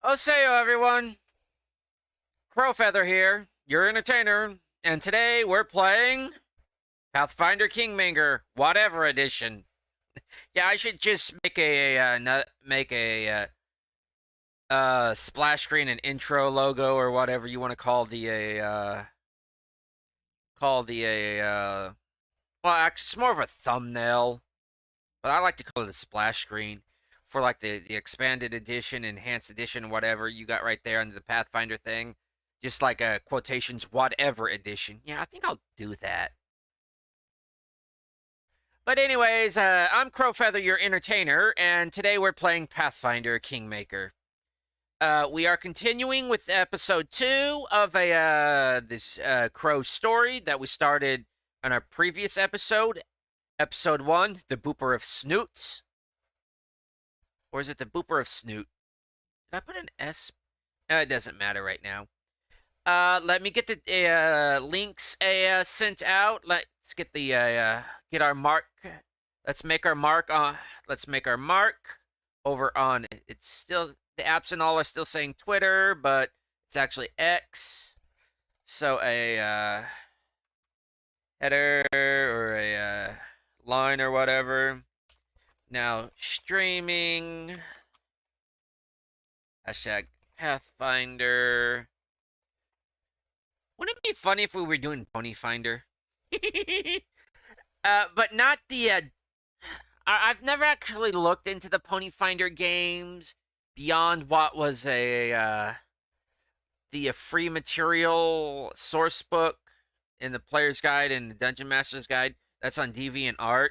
Oseyo, everyone! Crowfeather here, your entertainer, and today we're playing Pathfinder Kingmaker, whatever edition. Yeah, I should just make a splash screen, an intro logo, or whatever you want to call well, actually, it's more of a thumbnail, but I like to call it a splash screen for like the expanded edition, enhanced edition, whatever you got right there under the Pathfinder thing. Just like a quotations whatever edition. Yeah, I think I'll do that. But anyways, I'm Crowfeather, your entertainer, and today we're playing Pathfinder Kingmaker. We are continuing with episode 2 of this Krow story that we started on our previous episode. Episode 1, The Booper of Snoots. Or is it The Booper of Snoot? Did I put an S? It doesn't matter right now. Let me get the links sent out. Let's get the get our mark. Let's make our mark on. Let's make our mark over on. It's still the apps and all are still saying Twitter, but it's actually X. So a header or a line or whatever. Now streaming. Hashtag Pathfinder. Wouldn't it be funny if we were doing Ponyfinder? But not the. I've never actually looked into the Ponyfinder games beyond what was the free material source book in the Player's Guide and the Dungeon Master's Guide. That's on DeviantArt,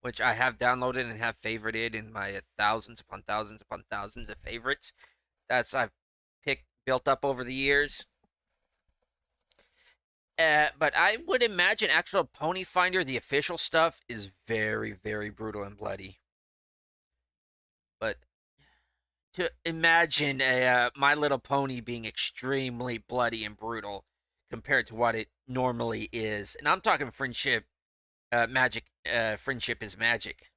which I have downloaded and have favorited in my thousands upon thousands upon thousands of favorites. That's I've built up over the years. But I would imagine actual Ponyfinder, the official stuff, is very, very brutal and bloody. But to imagine a My Little Pony being extremely bloody and brutal compared to what it normally is, and I'm talking friendship, magic. Friendship is magic.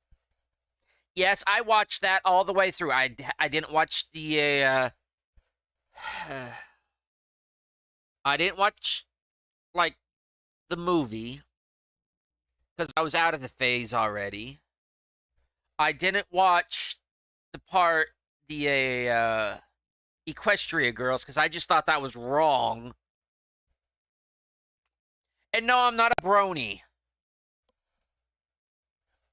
Yes, I watched that all the way through. I didn't watch the. I didn't watch like the movie because I was out of the phase already. I didn't watch the Equestria Girls because I just thought that was wrong. And no, I'm not a brony.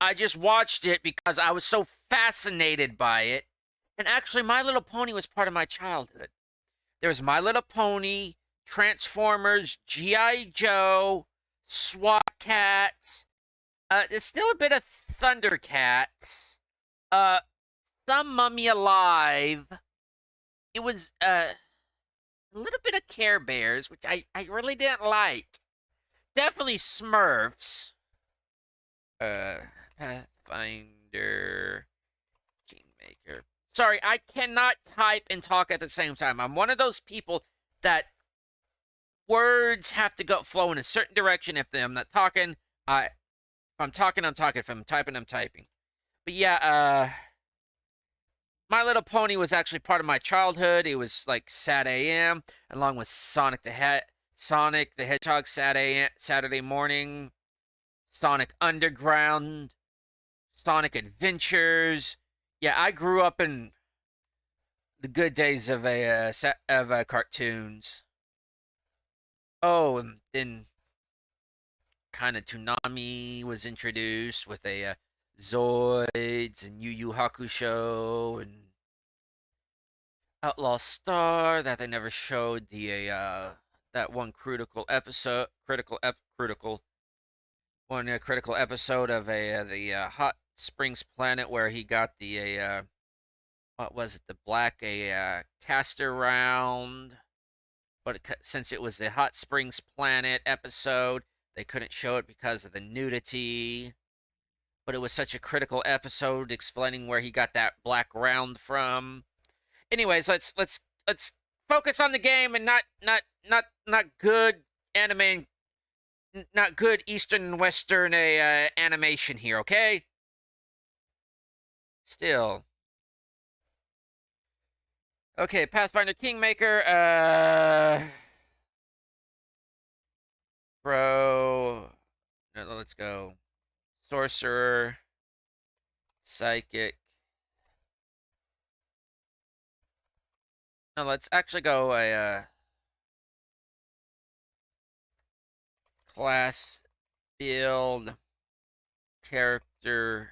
I just watched it because I was so fascinated by it. And actually, My Little Pony was part of my childhood. There was My Little Pony, Transformers, G.I. Joe, SWAT Cats. There's still a bit of Thundercats. Some Mummy Alive. It was a little bit of Care Bears, which I really didn't like. Definitely Smurfs. Pathfinder Kingmaker. Sorry, I cannot type and talk at the same time. I'm one of those people that words have to flow in a certain direction. If I'm not talking, if I'm talking, I'm talking. If I'm typing, I'm typing. But yeah, My Little Pony was actually part of my childhood. It was like Saturday AM, along with Sonic the Hedgehog Saturday morning, Sonic Underground, Sonic Adventures. Yeah, I grew up in the good days of cartoons. Oh, and then kind of Toonami was introduced with Zoids and Yu Yu Hakusho and Outlaw Star that they never showed that one critical episode of the Hot Springs Planet where he got the what was it, the black caster round, but since it was the Hot Springs Planet episode, they couldn't show it because of the nudity. But it was such a critical episode explaining where he got that black round from. Anyways, let's focus on the game and not good anime, not good Eastern and Western animation here, okay? Still. Okay, Pathfinder Kingmaker, Krow, no, let's go. Sorcerer, Psychic. No, let's actually go class build, character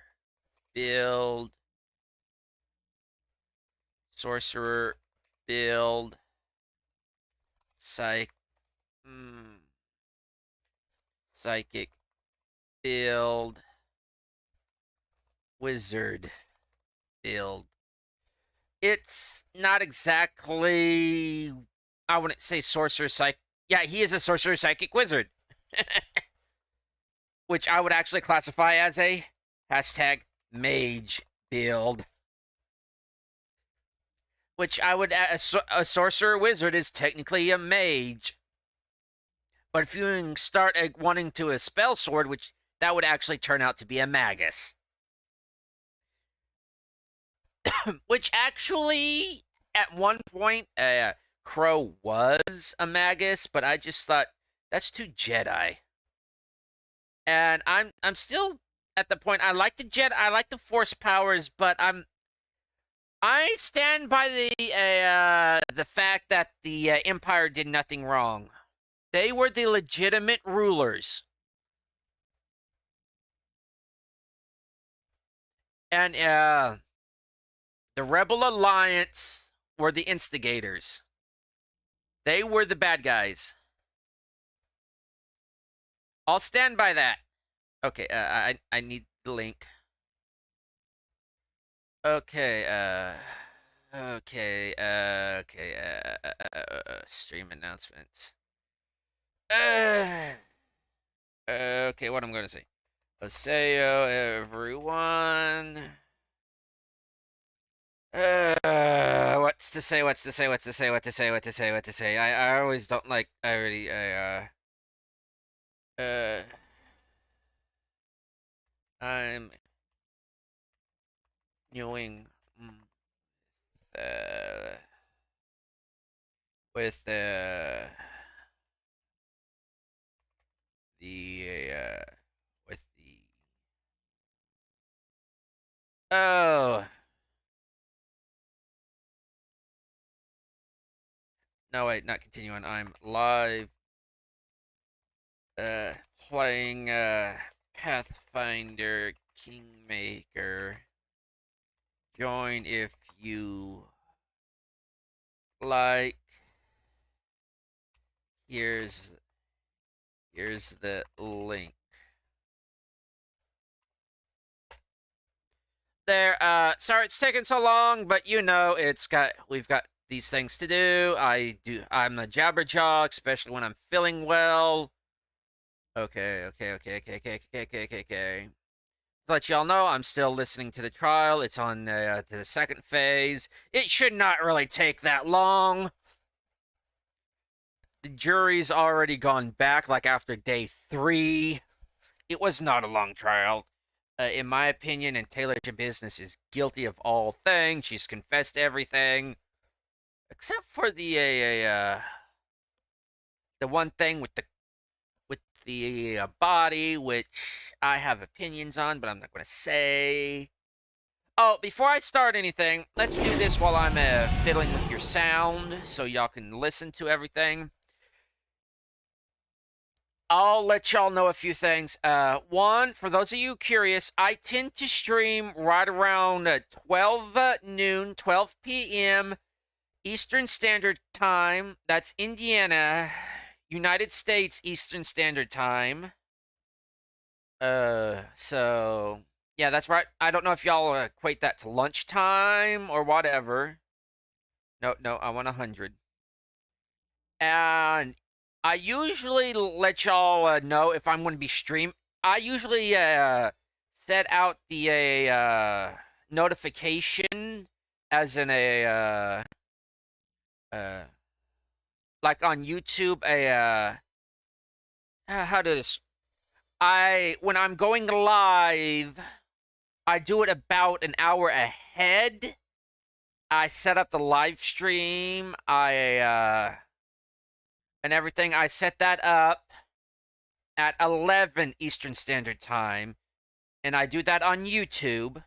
build, sorcerer build, psychic build, wizard build. It's not exactly, I wouldn't say sorcerer psychic. Yeah, he is a sorcerer psychic wizard. Which I would actually classify as a hashtag mage build. Which I would, a sorcerer wizard is technically a mage. But if you start wanting to a spell sword, which that would actually turn out to be a magus. Which actually, at one point, Krow was a magus, but I just thought that's too Jedi. And I'm still at the point I like the Jedi, I like the Force powers, but I stand by the fact that the Empire did nothing wrong. They were the legitimate rulers. And the Rebel Alliance were the instigators. They were the bad guys. I'll stand by that. Okay, I need the link. Okay, stream announcements. Okay, what I'm gonna say. Aseo, everyone. What's to say? I always don't like. I'm viewing with with the oh no, wait, not continue on. I'm live playing Pathfinder Kingmaker. Join if you like. Here's the link. There, sorry it's taking so long, but you know we've got these things to do. I'm a jabberjaw, especially when I'm feeling well. Okay. To let y'all know, I'm still listening to the trial. It's on to the second phase. It should not really take that long. The jury's already gone back, like after day 3. It was not a long trial. In my opinion, and Taylor Business is guilty of all things. She's confessed everything, except for the one thing with the body, which I have opinions on, but I'm not going to say. Oh, before I start anything, let's do this while I'm fiddling with your sound, so y'all can listen to everything. I'll let y'all know a few things. One, for those of you curious, I tend to stream right around 12 noon, 12 p.m. Eastern Standard Time. That's Indiana, United States Eastern Standard Time. So yeah, that's right. I don't know if y'all equate that to lunchtime or whatever. No, I want 100. And I usually let y'all know if I'm going to be stream. I usually set out the notification as in like on YouTube how does when I'm going live, I do it about an hour ahead I set up the live stream. And everything. I set that up at 11 Eastern Standard Time, and I do that on YouTube.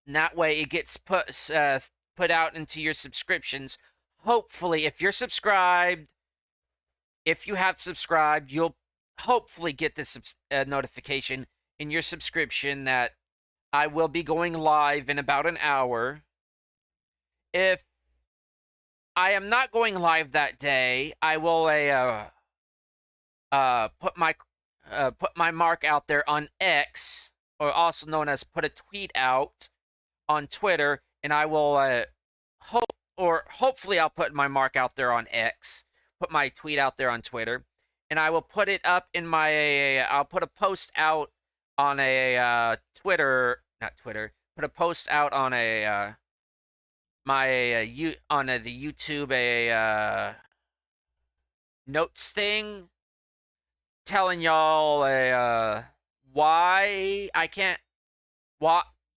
And that way, it gets put out into your subscriptions. Hopefully, if you're subscribed, if you have subscribed, you'll hopefully get this notification in your subscription that I will be going live in about an hour. If I am not going live that day, I will put my mark out there on X, or also known as put a tweet out on Twitter, and I will hopefully I'll put my mark out there on X, put my tweet out there on Twitter, and I will put it up in my I'll put a post out on a not Twitter, put a post out on a on the YouTube notes thing, telling y'all why I can't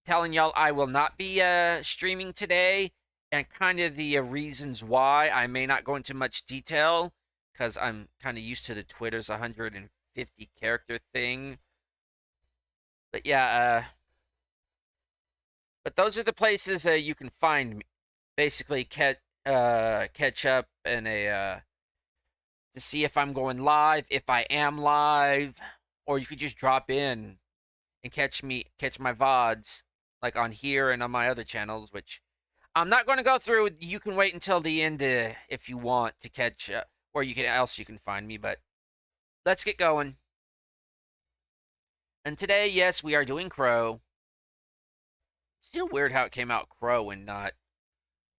telling y'all I will not be streaming today, and kind of the reasons why. I may not go into much detail because I'm kind of used to the Twitter's 150 character thing. But yeah, but those are the places you can find me. Basically, catch up and to see if I'm going live, if I am live, or you could just drop in and catch my VODs, like on here and on my other channels, which I'm not going to go through. You can wait until the end if you want to catch where you can find me, but let's get going. And today, yes, we are doing Krow. Still weird how it came out Krow and not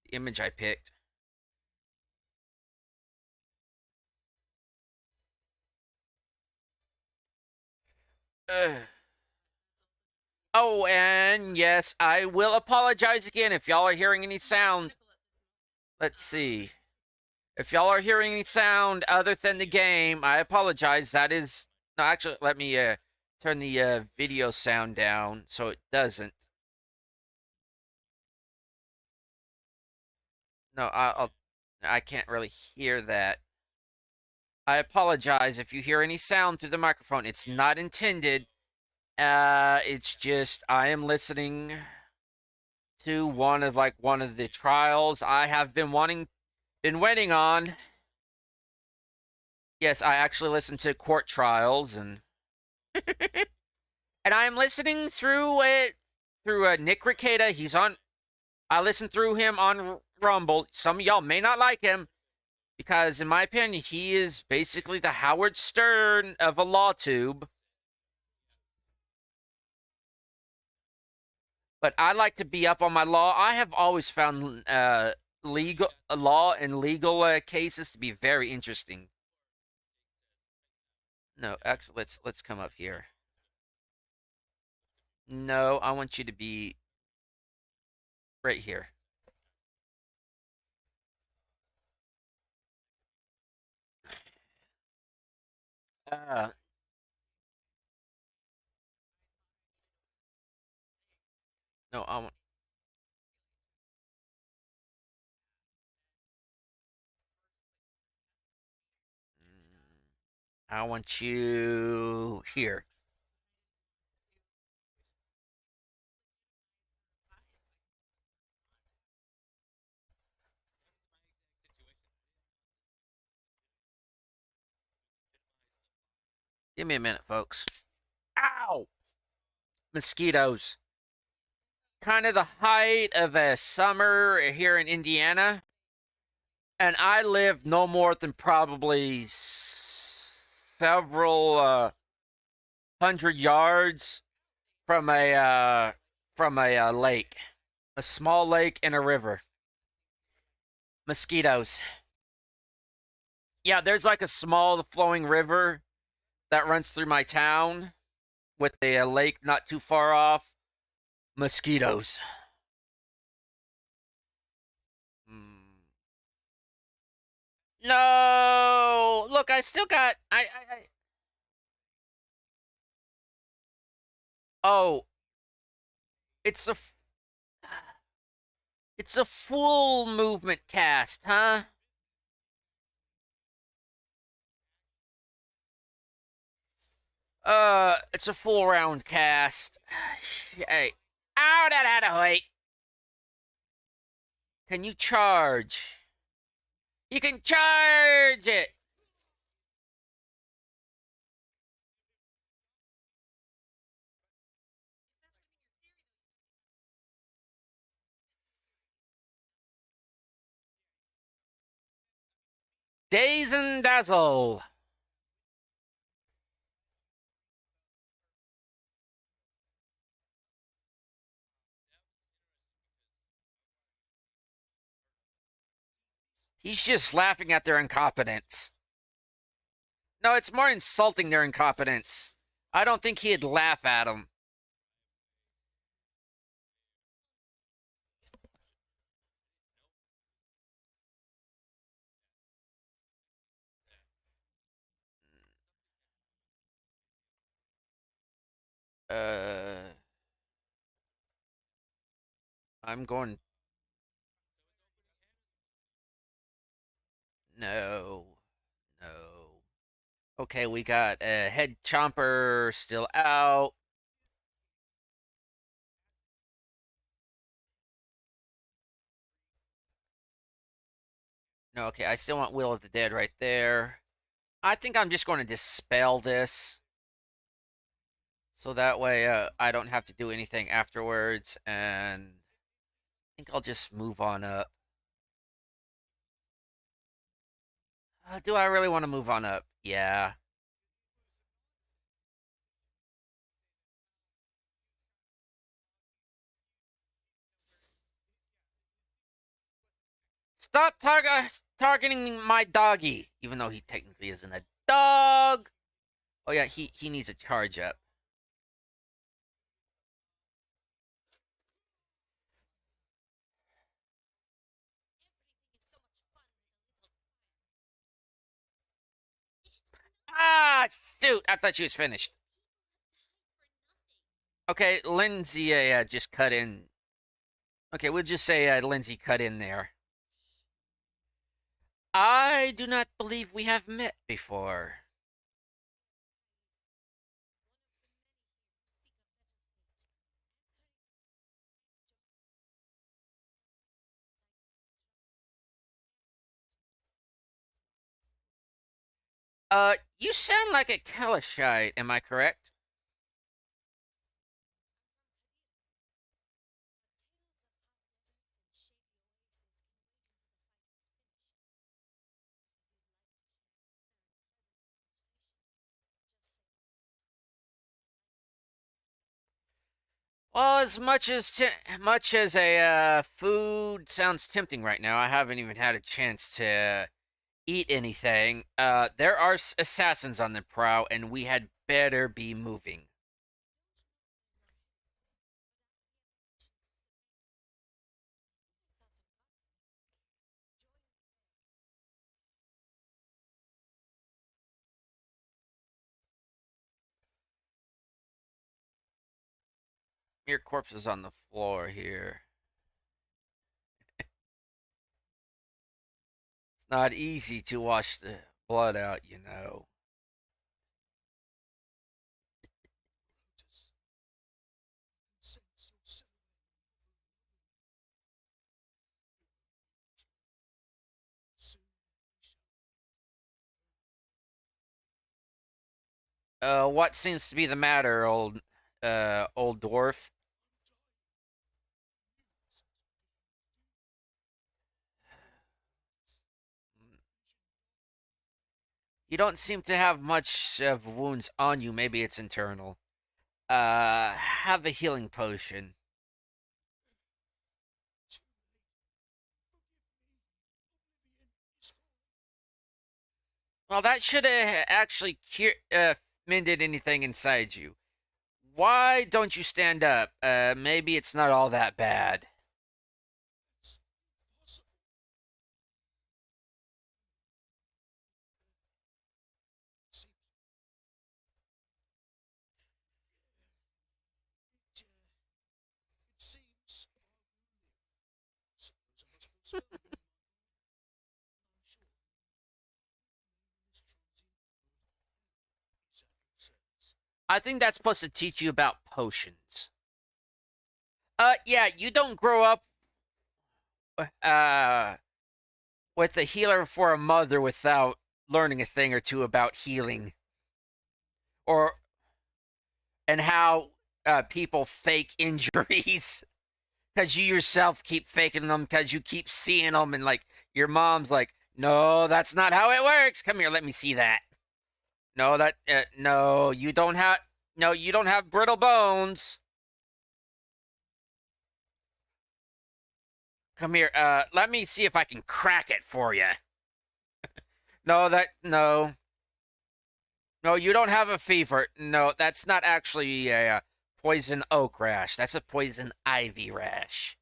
the image I picked. Oh, and yes, I will apologize again if y'all are hearing any sound. Let's see. If y'all are hearing any sound other than the game, I apologize. That is... No, actually, let me turn the video sound down so it doesn't. No, I can't really hear that. I apologize if you hear any sound through the microphone. It's not intended. It's just I am listening to one of the trials I have been waiting on. Yes, I actually listen to court trials, and and I am listening through it through Nick Ricada. He's on. I listen through him on Rumble. Some of y'all may not like him because, in my opinion, he is basically the Howard Stern of a law tube. But I like to be up on my law. I have always found legal law and legal cases to be very interesting. No, actually, let's come up here. No, I want you to be right here. No, I want you here. Give me a minute, folks. Ow! Mosquitoes. Kind of the height of a summer here in Indiana. And I live no more than probably several 100 yards from a lake. A small lake and a river. Mosquitoes. Yeah, there's like a small flowing river that runs through my town with a lake not too far off. Mosquitoes. No! Look, I still got... Oh. It's a... It's a full movement cast, huh? It's a full round cast. Hey. Ow, that wait. Can you charge? You can charge it! Daze and Dazzle. He's just laughing at their incompetence. No, it's more insulting their incompetence. I don't think he'd laugh at them. Uh, I'm going. No, no. Okay, we got Head Chomper still out. No, okay, I still want Will of the Dead right there. I think I'm just going to dispel this. So that way I don't have to do anything afterwards. And I think I'll just move on up. Do I really want to move on up? Yeah. Stop targeting my doggy, even though he technically isn't a dog. Oh yeah, he needs a charge up. Ah, shoot! I thought she was finished. Okay, Lindsay just cut in. Okay, we'll just say Lindsay cut in there. I do not believe we have met before. You sound like a Kalashite, am I correct? Well, much as a food sounds tempting right now, I haven't even had a chance to eat anything. There are assassins on the prowl, and we had better be moving. Mere corpses on the floor here. It's not easy to wash the blood out, you know. What seems to be the matter, old dwarf? You don't seem to have much of wounds on you. Maybe it's internal. Have a healing potion. Well, that should have actually mended anything inside you. Why don't you stand up? Maybe it's not all that bad. I think that's supposed to teach you about potions. Yeah, you don't grow up uh with a healer for a mother without learning a thing or two about healing or and how people fake injuries because you yourself keep faking them because you keep seeing them and like your mom's like, no, that's not how it works. Come here, let me see that. No, no, you don't have no, you don't have brittle bones. Come here, let me see if I can crack it for you. No. No, you don't have a fever. No, that's not actually a poison oak rash. That's a poison ivy rash.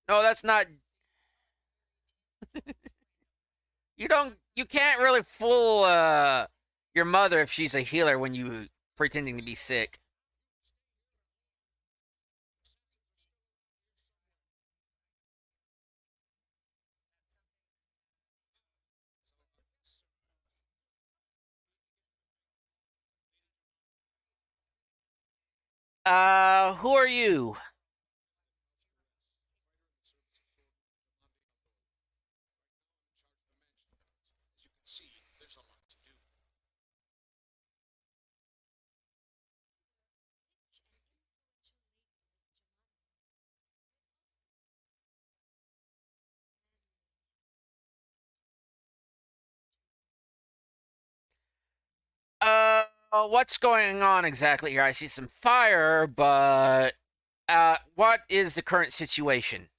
No, that's not. You can't really fool your mother if she's a healer when you pretending to be sick. Who are you? What's going on exactly here? I see some fire, but what is the current situation?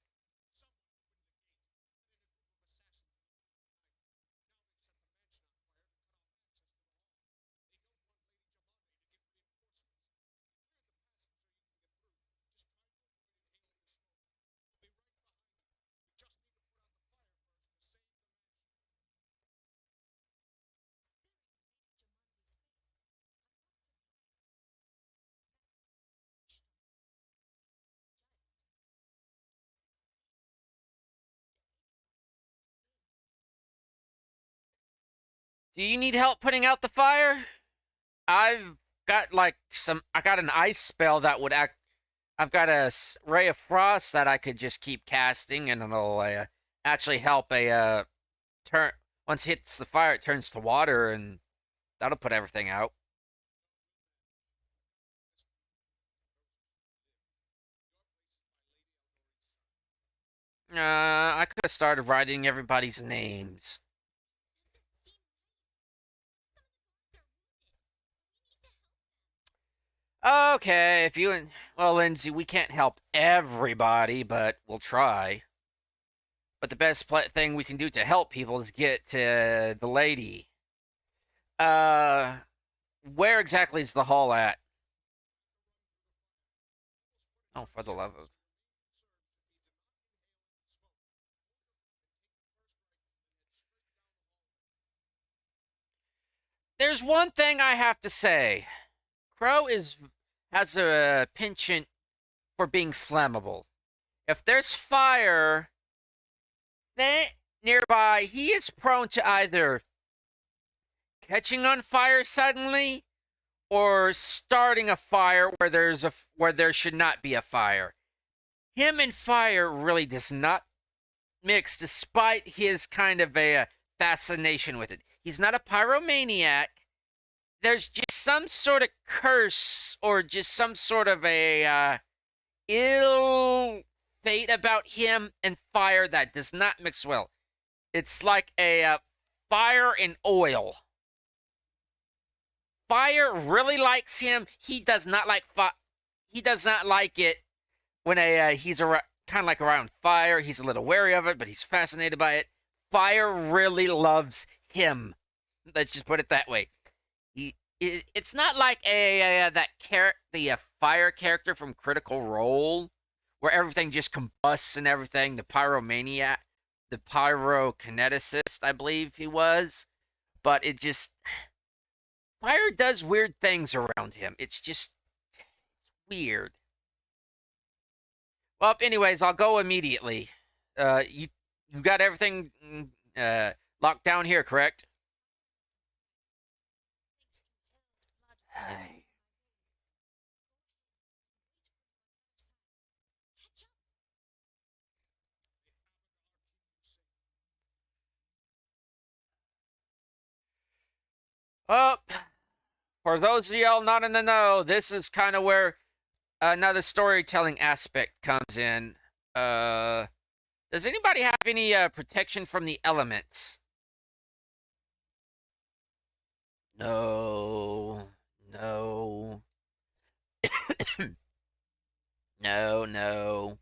Do you need help putting out the fire? I've got like some. I got an ice spell that would act. I've got a ray of frost that I could just keep casting, and it'll actually help a turn. Once it hits the fire, it turns to water, and that'll put everything out. I could have started writing everybody's names. Okay, if you and well, Lindsay, we can't help everybody, but we'll try. But the best thing we can do to help people is get to the lady. Uh, where exactly is the hall at? Oh, for the love of. There's one thing I have to say. Krow has a penchant for being flammable. If there's fire then nearby, he is prone to either catching on fire suddenly or starting a fire where there should not be a fire. Him and fire really does not mix, despite his kind of a fascination with it. He's not a pyromaniac. There's just some sort of curse or just some sort of a ill fate about him and fire that does not mix well. It's like a fire and oil. Fire really likes him. He does not like he does not like it when he's kind of like around fire. He's a little wary of it, but he's fascinated by it. Fire really loves him. Let's just put it that way. It's not like the fire character from Critical Role, where everything just combusts and everything. The pyromaniac, the pyrokineticist, I believe he was. But it just fire does weird things around him. It's just weird. Well, anyways, I'll go immediately. You got everything locked down here, correct? Oh, for those of y'all not in the know, this is kind of where another storytelling aspect comes in. Does anybody have any protection from the elements? No, no, no, no.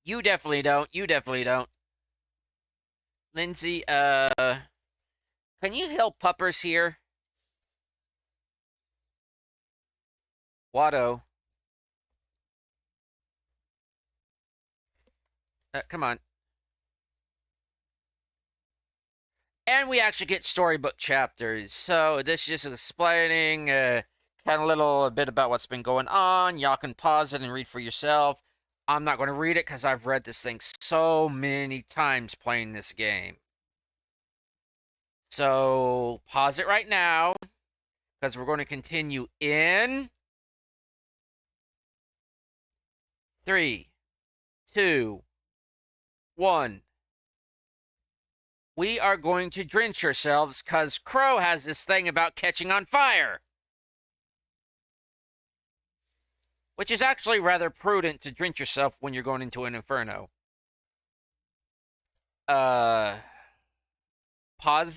You definitely don't. You definitely don't. Lindsay, can you help puppers here? Watto. Come on. And we actually get storybook chapters. So this is just explaining kind of a little bit about what's been going on. Y'all can pause it and read for yourself. I'm not going to read it because I've read this thing so many times playing this game. So pause it right now because we're going to continue in 3, 2, 1. We are going to drench ourselves because Krow has this thing about catching on fire. Which is actually rather prudent to drench yourself when you're going into an inferno. Pause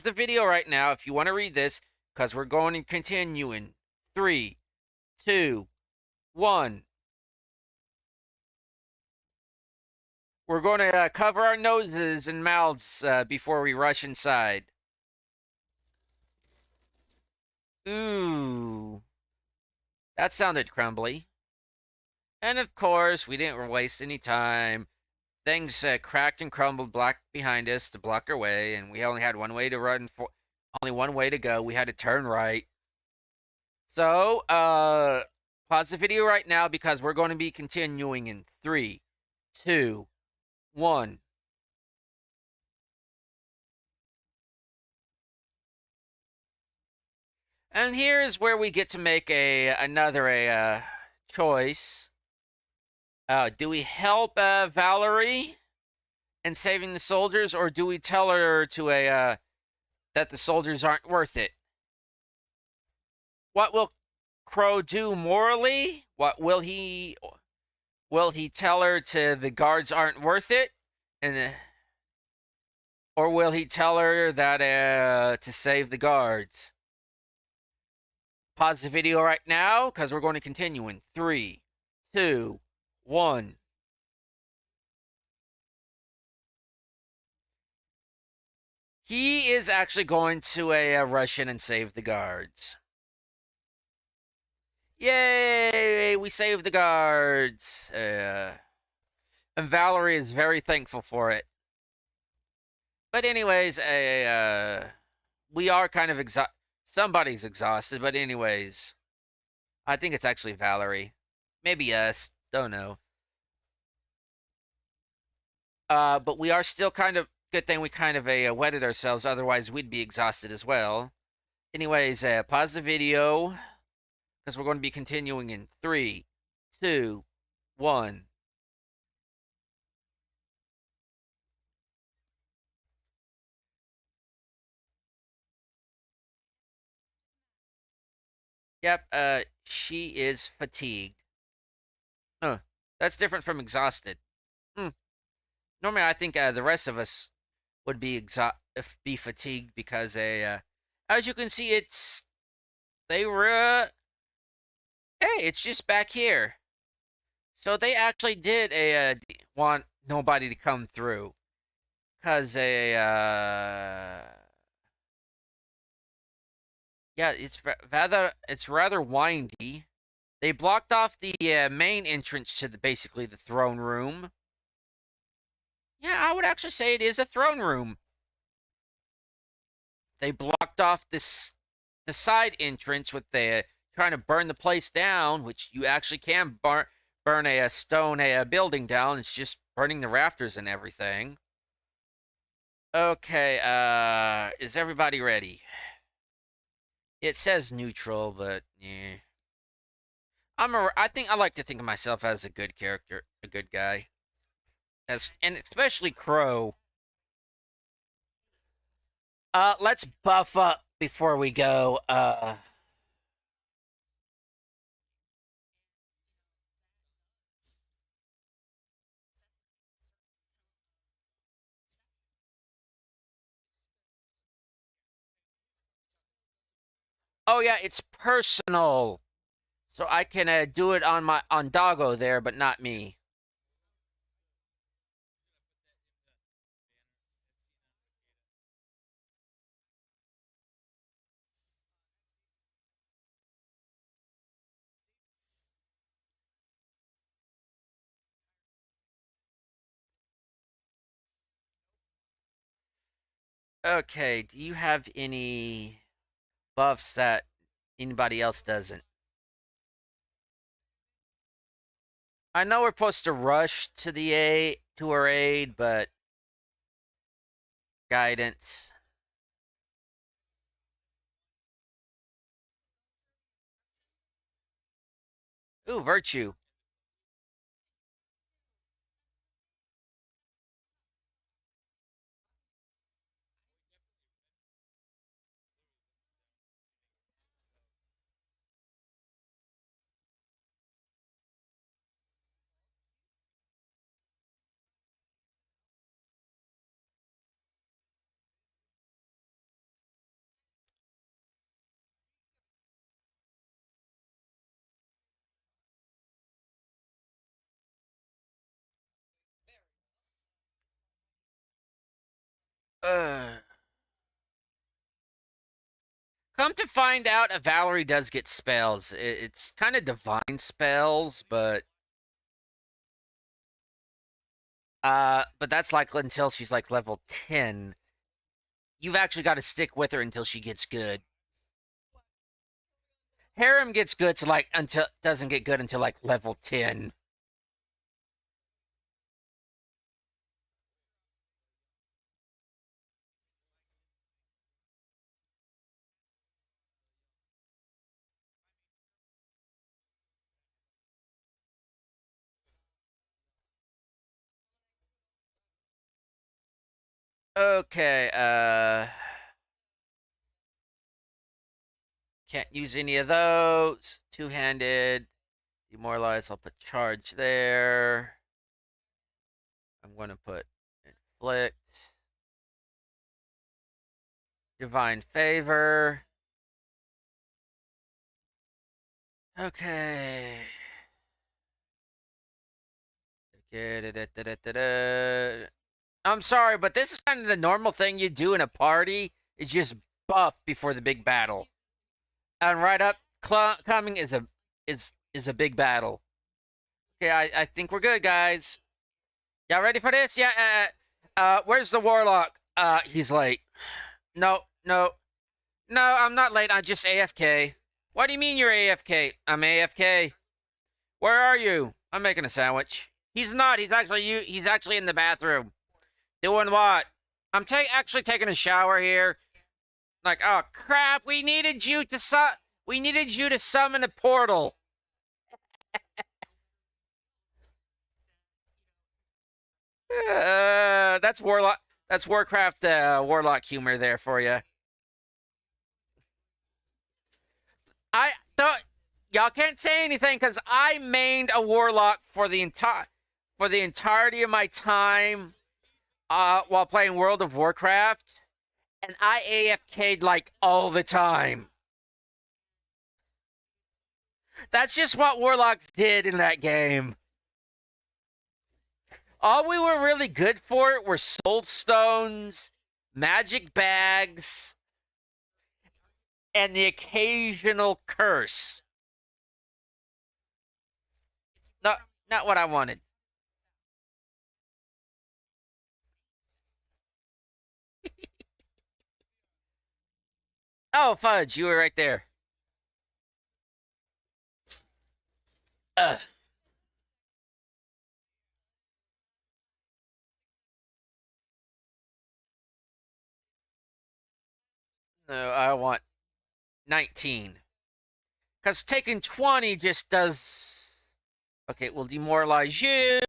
the video right now if you want to read this, because we're going to continue in 3, 2, 1. We're going to cover our noses and mouths before we rush inside. Ooh. That sounded crumbly. And of course, we didn't waste any time. Things cracked and crumbled black behind us to block our way, and we only had one way to run for, only one way to go. We had to turn right. So, pause the video right now because we're going to be continuing in 3, 2, 1. And here's where we get to make another choice. Do we help Valerie in saving the soldiers, or do we tell her to that the soldiers aren't worth it? What will Krow do morally? What will he tell her to the guards aren't worth it, and or will he tell her that to save the guards? Pause the video right now because we're going to continue in 3, 2, 1. He is actually going to rush in and save the guards. Yay! We saved the guards. And Valerie is very thankful for it. But anyways, we are kind of exhausted. Somebody's exhausted, but anyways. I think it's actually Valerie. Maybe us. Don't know. But we are still kind of... Good thing we kind of wetted ourselves, otherwise we'd be exhausted as well. Anyways, pause the video, because we're going to be continuing in 3, 2, 1. Yep, she is fatigued. Huh. That's different from exhausted. Normally, I think the rest of us would be fatigued because as you can see, they were hey, it's just back here. So they actually did want nobody to come through, cause yeah, it's rather windy. They blocked off the main entrance to basically the throne room. Yeah, I would actually say it is a throne room. They blocked off the side entrance with the trying to burn the place down, which you actually can burn a stone a building down. It's just burning the rafters and everything. Okay, is everybody ready? It says neutral, but yeah. I think I like to think of myself as a good character, a good guy. And especially Krow. Let's buff up before we go. Oh yeah, it's personal. So I can do it on Doggo there, but not me. Okay, do you have any buffs that anybody else doesn't? I know we're supposed to rush to the aid to her aid, but guidance. Ooh, virtue. Uh, Come to find out, Valerie does get spells. It's kind of divine spells, but that's like until she's like level 10. You've actually got to stick with her until she gets good. Harem gets good to like until doesn't get good until like level 10. Okay, can't use any of those. Two-handed, demoralize, I'll put charge there. I'm gonna put inflict. Divine favor. Okay. I'm sorry, but this is kind of the normal thing you do in a party. It's just buff before the big battle. And right up coming is a big battle. Okay, I think we're good, guys. Y'all ready for this? Yeah. Where's the warlock? He's late. No, no, no. I'm not late. I'm just AFK. What do you mean you're AFK? I'm AFK. Where are you? I'm making a sandwich. He's not. He's actually in the bathroom. Doing what? Actually taking a shower here. Like, oh crap! We needed you to summon a portal. That's warlock. That's Warcraft warlock humor there for you. I thought y'all can't say anything because I mained a warlock for the entirety of my time while playing World of Warcraft, and I AFK'd like all the time. That's just what warlocks did in that game. All we were really good for were soul stones, magic bags, and the occasional curse. not what I wanted. Oh, fudge, you were right there. Ugh. No, I want 19. Because taking 20 just does... Okay, we'll demoralize you.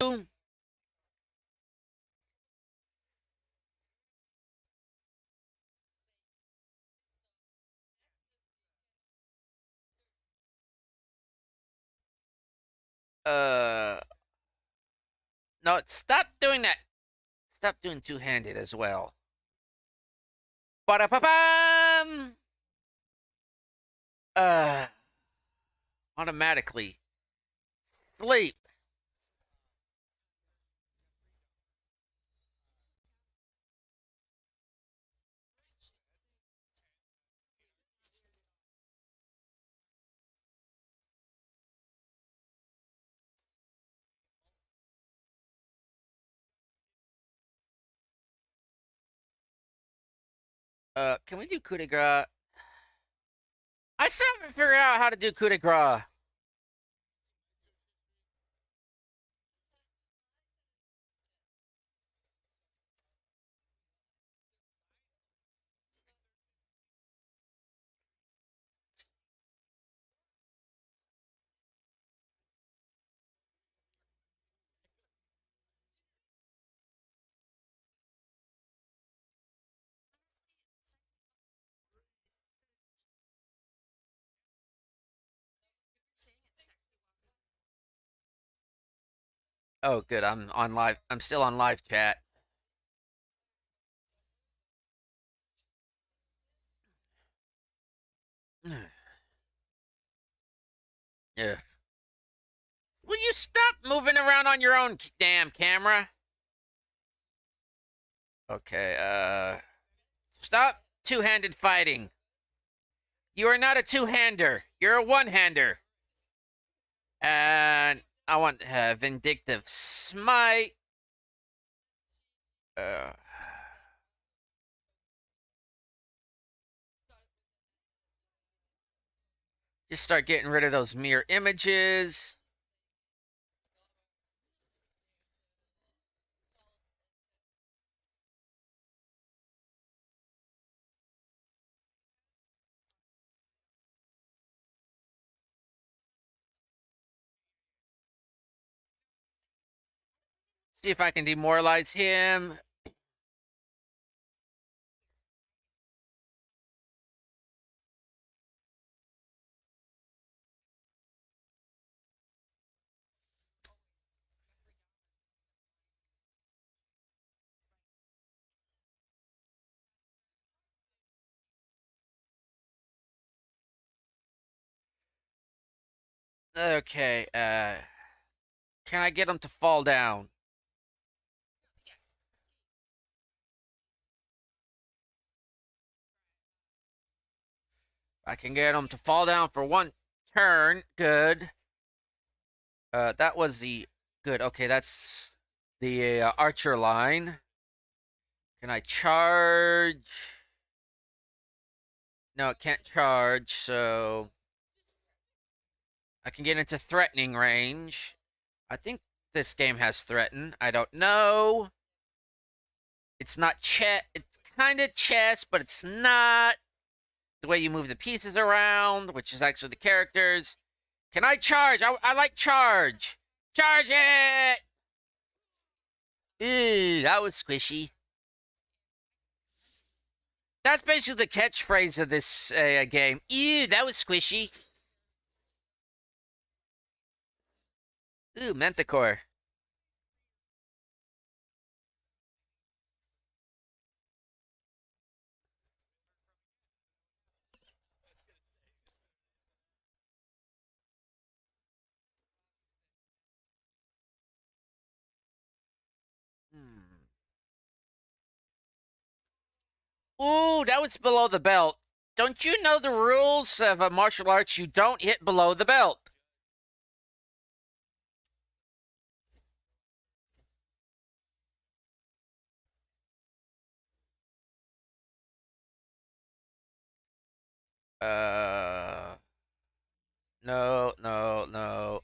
Uh... No, stop doing that. Stop doing two-handed as well. Ba-da-ba-bam! Uh... Automatically. Sleep. Can we do coup de grace? I still haven't figured out how to do coup de grace. Oh, good. I'm on live. I'm still on live chat. Yeah. Will you stop moving around on your own damn camera? Okay, stop two-handed fighting. You are not a two-hander. You're a one-hander. And I want Vindictive Smite. Uh, just start getting rid of those mirror images. See if I can demoralize him. Okay, can I get him to fall down? I can get him to fall down for one turn. Good. That was the good. Okay, that's the archer line. Can I charge? No, it can't charge, so I can get into threatening range. I think this game has threaten. I don't know. It's not chess. It's kind of chess, but it's not. The way you move the pieces around, which is actually the characters. Can I charge? I like charge. Charge it! Ew, that was squishy. That's basically the catchphrase of this game. Ew, that was squishy. Ooh, Manticore. Hmm. Ooh, that was below the belt. Don't you know the rules of martial arts? You don't hit below the belt. No, no, no,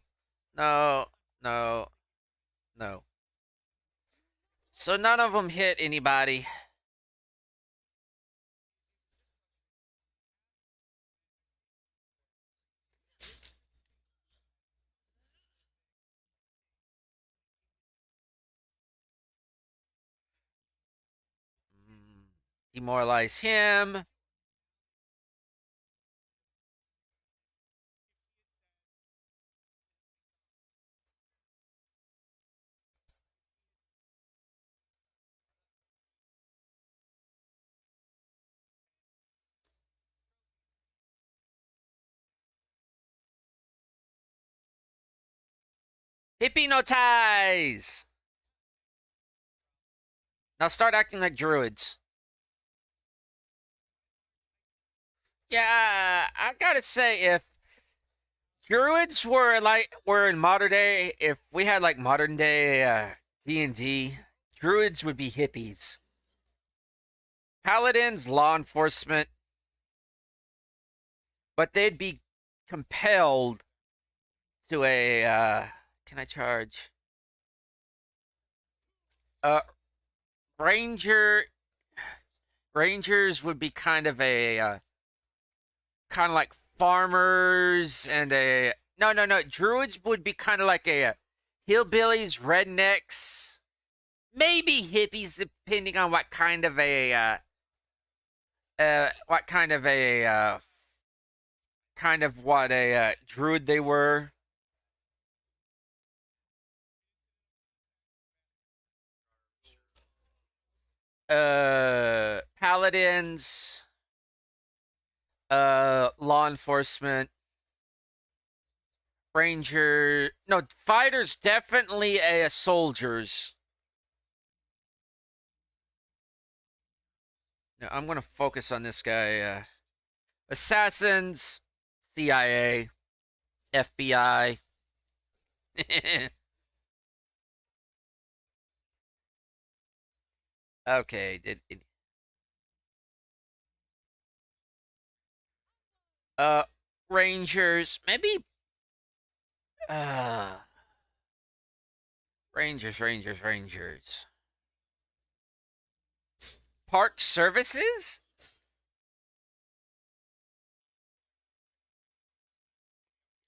no, no, no. So none of them hit anybody. Demoralize him. Hypnotize! Now start acting like druids. Yeah, I gotta say, if druids were in modern day, if we had like modern day D&D, druids would be hippies. Paladins, law enforcement, but they'd be compelled to a can I charge? Uh ranger Rangers would be kind of a kind of like farmers and a no, druids would be kind of like a hillbillies, rednecks, maybe hippies, depending on what kind of a what kind of a kind of what a druid they were. Paladins, law enforcement, ranger. No, fighters definitely a soldiers. No, I'm gonna focus on this guy. Assassins, CIA, FBI. Okay, uh Rangers, maybe uh Rangers. Park services?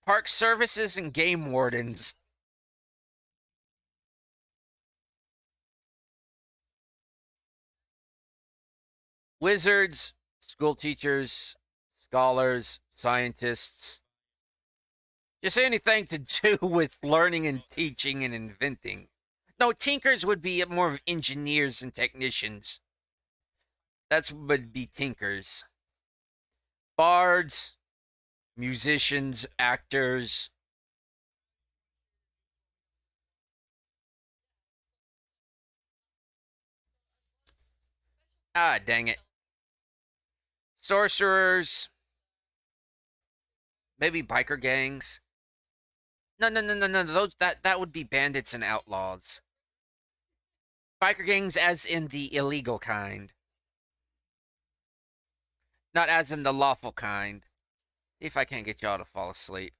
Park services and game wardens. Wizards, school teachers, scholars, scientists. Just anything to do with learning and teaching and inventing. No, tinkers would be more of engineers and technicians. That's would be tinkers. Bards, musicians, actors. Ah, dang it. Sorcerers, maybe biker gangs. No. Those that would be bandits and outlaws. Biker gangs, as in the illegal kind, not as in the lawful kind. See if I can't get y'all to fall asleep.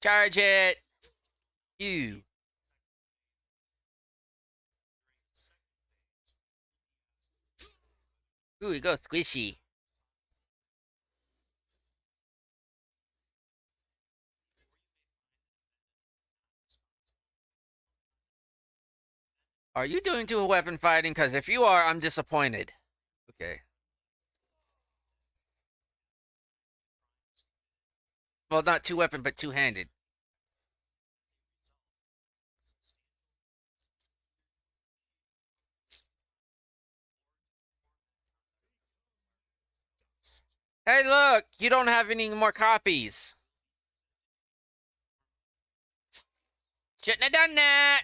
Charge it! You. Ooh, we go squishy. Are you doing two weapon fighting? Because if you are, I'm disappointed. Okay. Well, not two weapon, but two handed. Hey, look! You don't have any more copies. Shouldn't have done that!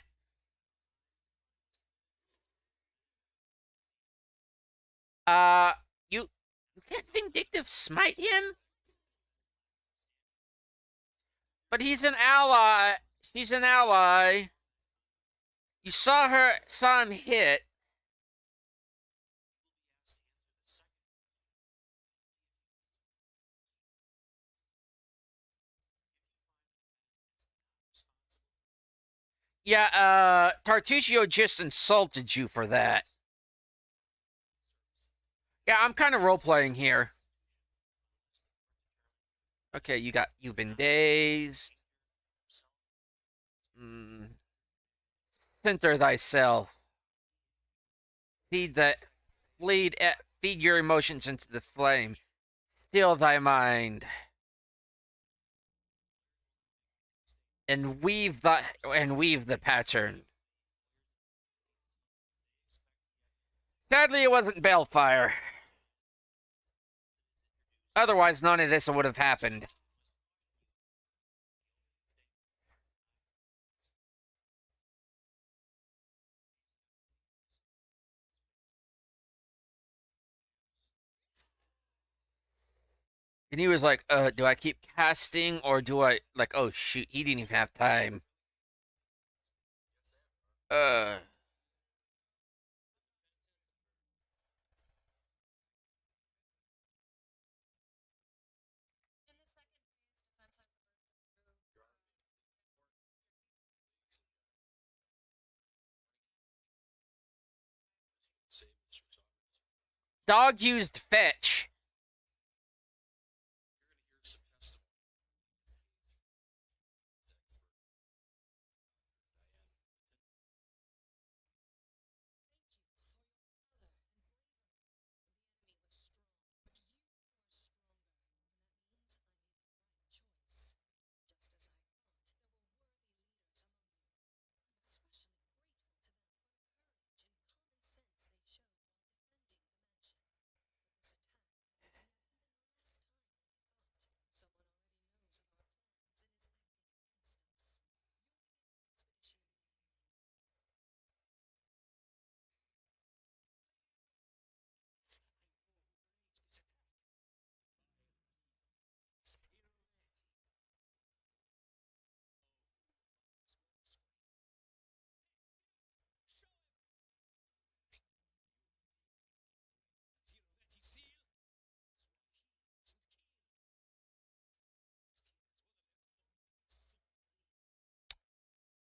Uh, you can't vindictive smite him? But he's an ally. She's an ally. You saw him hit. Yeah, Tartusio just insulted you for that. Yeah, I'm kind of role-playing here. Okay, you've been dazed. Mm. Center thyself. Feed the feed your emotions into the flame. Still thy mind. And weave the pattern. Sadly, it wasn't Balefire. Otherwise, none of this would have happened. And he was like, do I keep casting or do I, like, oh shoot, he didn't even have time. Uh, Dog used fetch.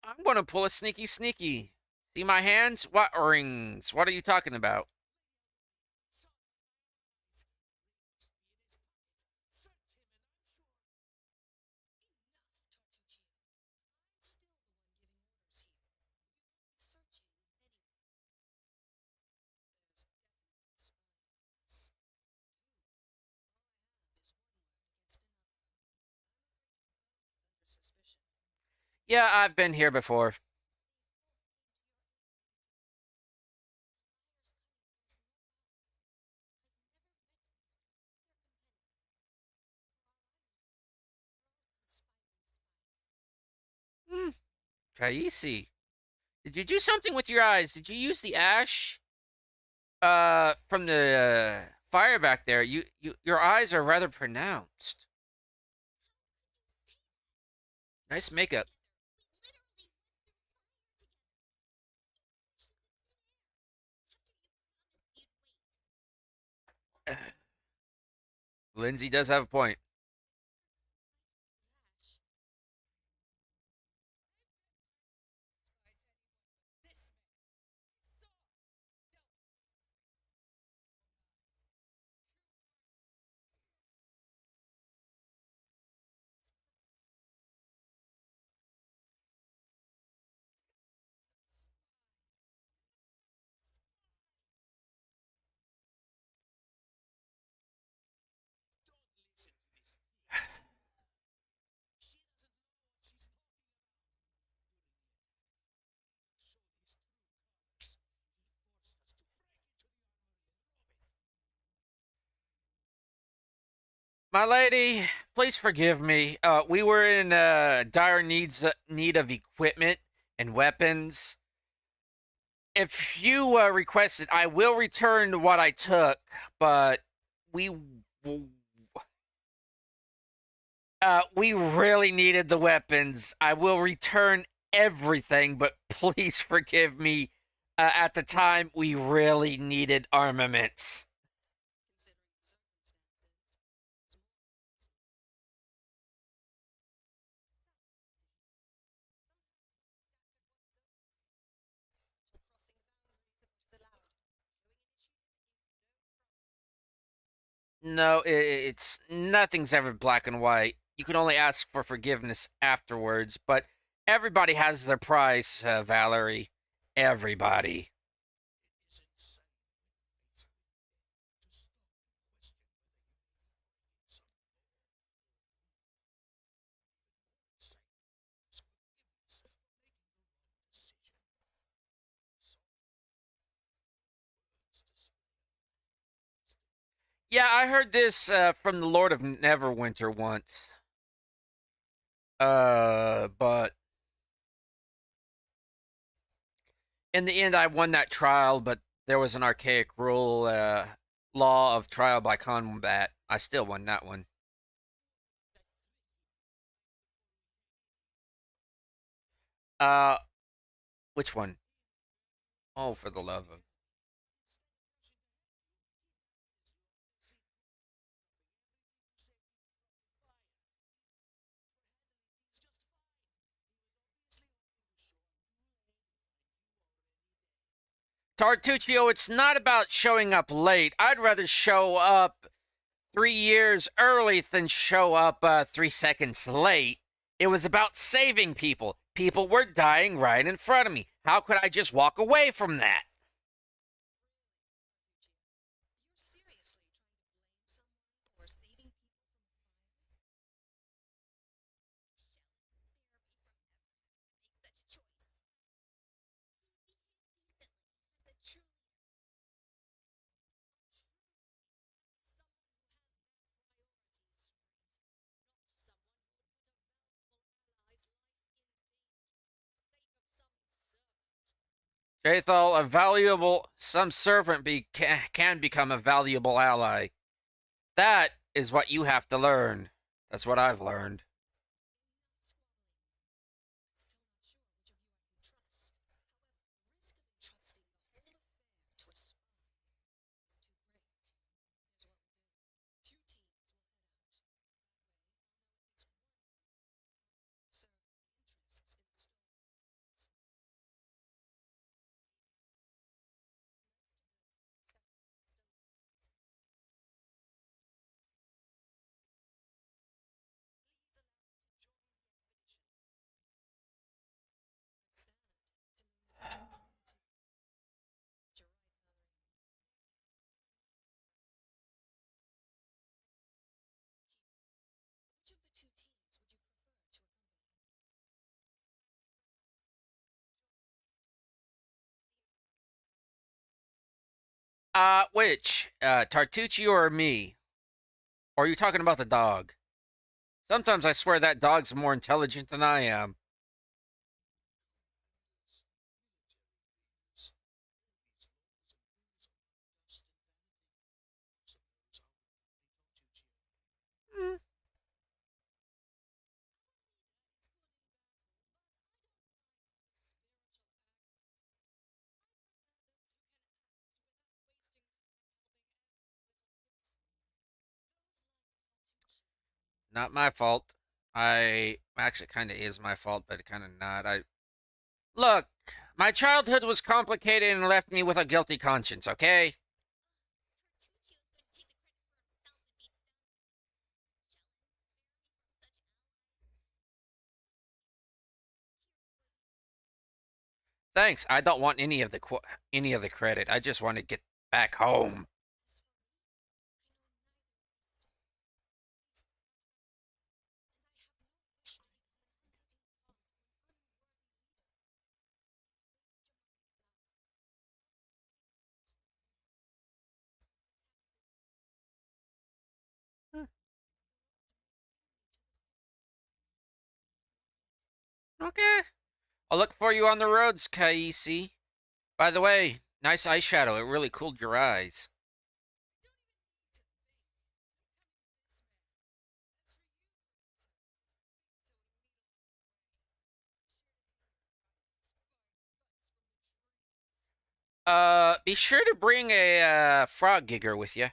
I'm gonna pull a sneaky sneaky. See my hands? What rings? What are you talking about? Yeah, I've been here before. Hmm. Kaisi. Did you do something with your eyes? Did you use the ash? From the fire back there. Your eyes are rather pronounced. Nice makeup. Lindsay does have a point. My lady, please forgive me. We were in dire need of equipment and weapons. If you request it, I will return what I took, but we We really needed the weapons. I will return everything, but please forgive me. At the time, we really needed armaments. No, it's nothing's ever black and white. You can only ask for forgiveness afterwards, but everybody has their price, Valerie. Everybody. Yeah, I heard this from the Lord of Neverwinter once. But in the end, I won that trial, but there was an archaic rule, law of trial by combat. I still won that one. Uh, which one? Oh, for the love of. Tartuccio, it's not about showing up late. I'd rather show up 3 years early than show up 3 seconds late. It was about saving people. People were dying right in front of me. How could I just walk away from that? Jathal, a valuable, some servant can become a valuable ally. That is what you have to learn. That's what I've learned. Which? Tartucci or me? Or are you talking about the dog? Sometimes I swear that dog's more intelligent than I am. Mm, not my fault. I actually kind of is my fault, but kind of not. I look. My childhood was complicated and left me with a guilty conscience. Okay. Thanks. I don't want any of the credit. I just want to get back home. Okay. I'll look for you on the roads, Kaisi. By the way, nice eyeshadow. It really cooled your eyes. Be sure to bring a frog gigger with you.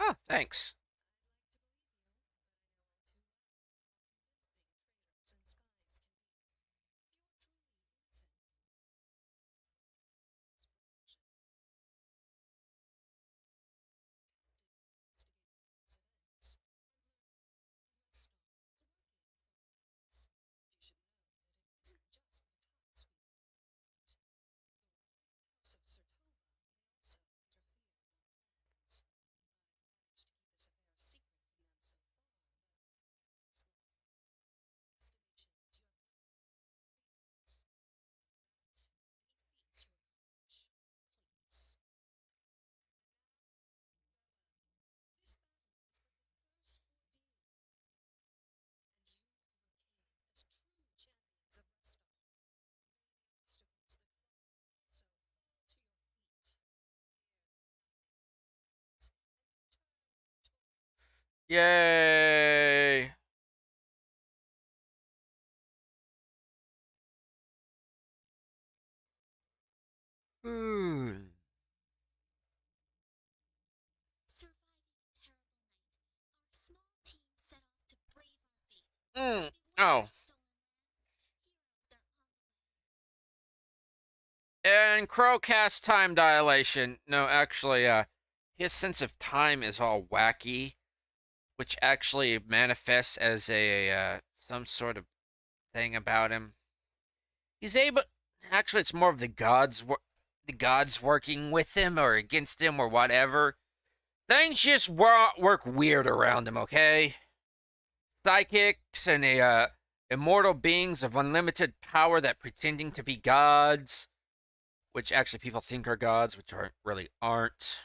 Oh, thanks. Yay! Hmm. Oh. And Krow casts time dilation. No, actually, his sense of time is all wacky, which actually manifests as a some sort of thing about him. He's able. Actually, it's more of the gods working with him or against him or whatever. Things just work weird around him. Okay, psychics and immortal beings of unlimited power that pretending to be gods, which actually people think are gods, which aren't,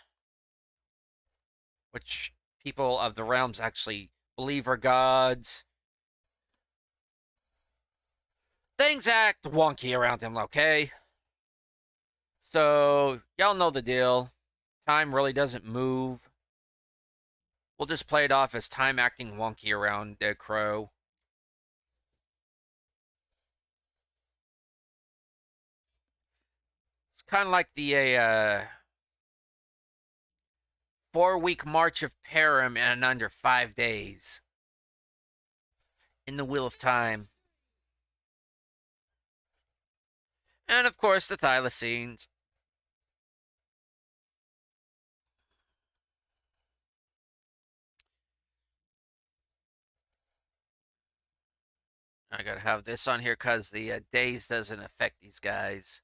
which people of the realms actually believe are gods. Things act wonky around him, okay? So, y'all know the deal. Time really doesn't move. We'll just play it off as time acting wonky around Krow. It's kind of like the 4-week march of Param in under 5 days in the Wheel of Time. And of course, the thylacines. I gotta have this on here because the days doesn't affect these guys.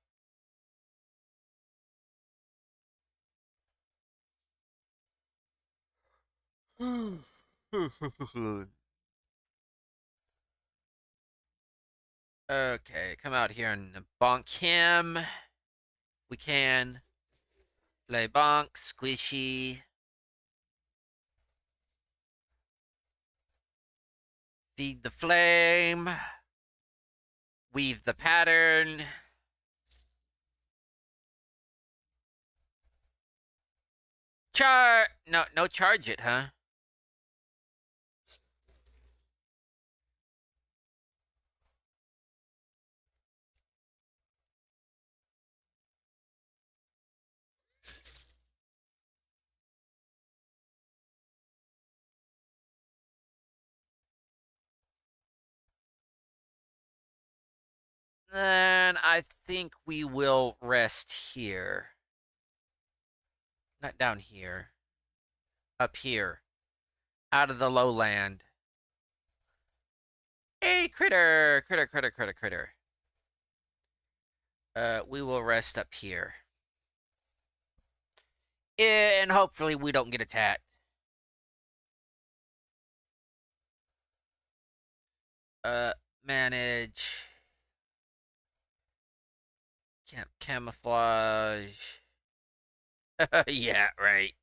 Okay, come out here and bonk him. We can. Play bonk, squishy. Feed the flame. Weave the pattern. No, charge it, huh? Then I think we will rest here. Not down here. Up here. Out of the lowland. Hey, critter! Critter. We will rest up here. And hopefully we don't get attacked. Manage. Camouflage. Yeah, right.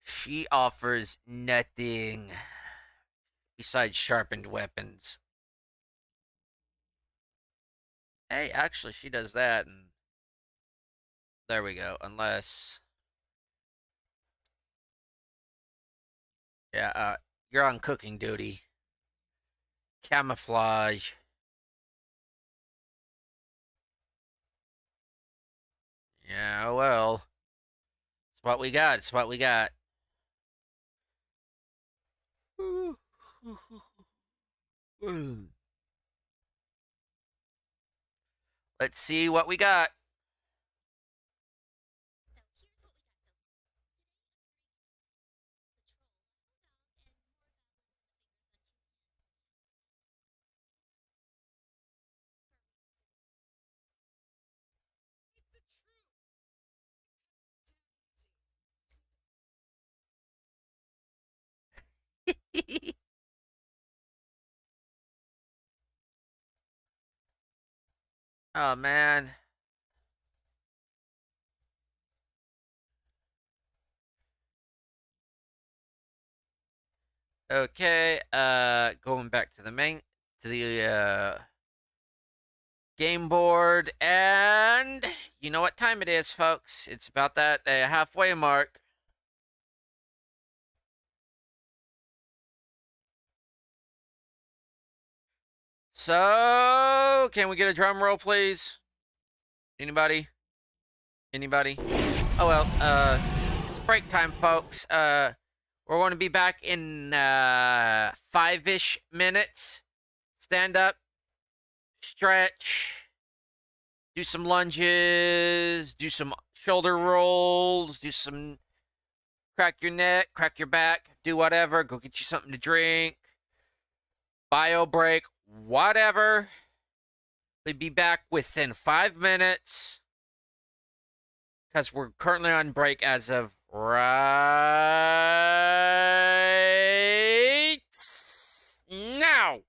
She offers nothing besides sharpened weapons. Hey, actually, she does that, and there we go. Unless, yeah, you're on cooking duty. Camouflage. Yeah, well, it's what we got. It's what we got. Let's see what we got. Oh man. Okay, going back to the main to the game board, and you know what time it is, folks. It's about that halfway mark. So, can we get a drum roll, please? Anybody? Anybody? Oh well, it's break time, folks. We're going to be back in 5-ish minutes. Stand up, stretch, do some lunges, do some shoulder rolls, do some crack your neck, crack your back, do whatever. Go get you something to drink. Bio break, whatever. We'll be back within 5 minutes because we're currently on break as of right now.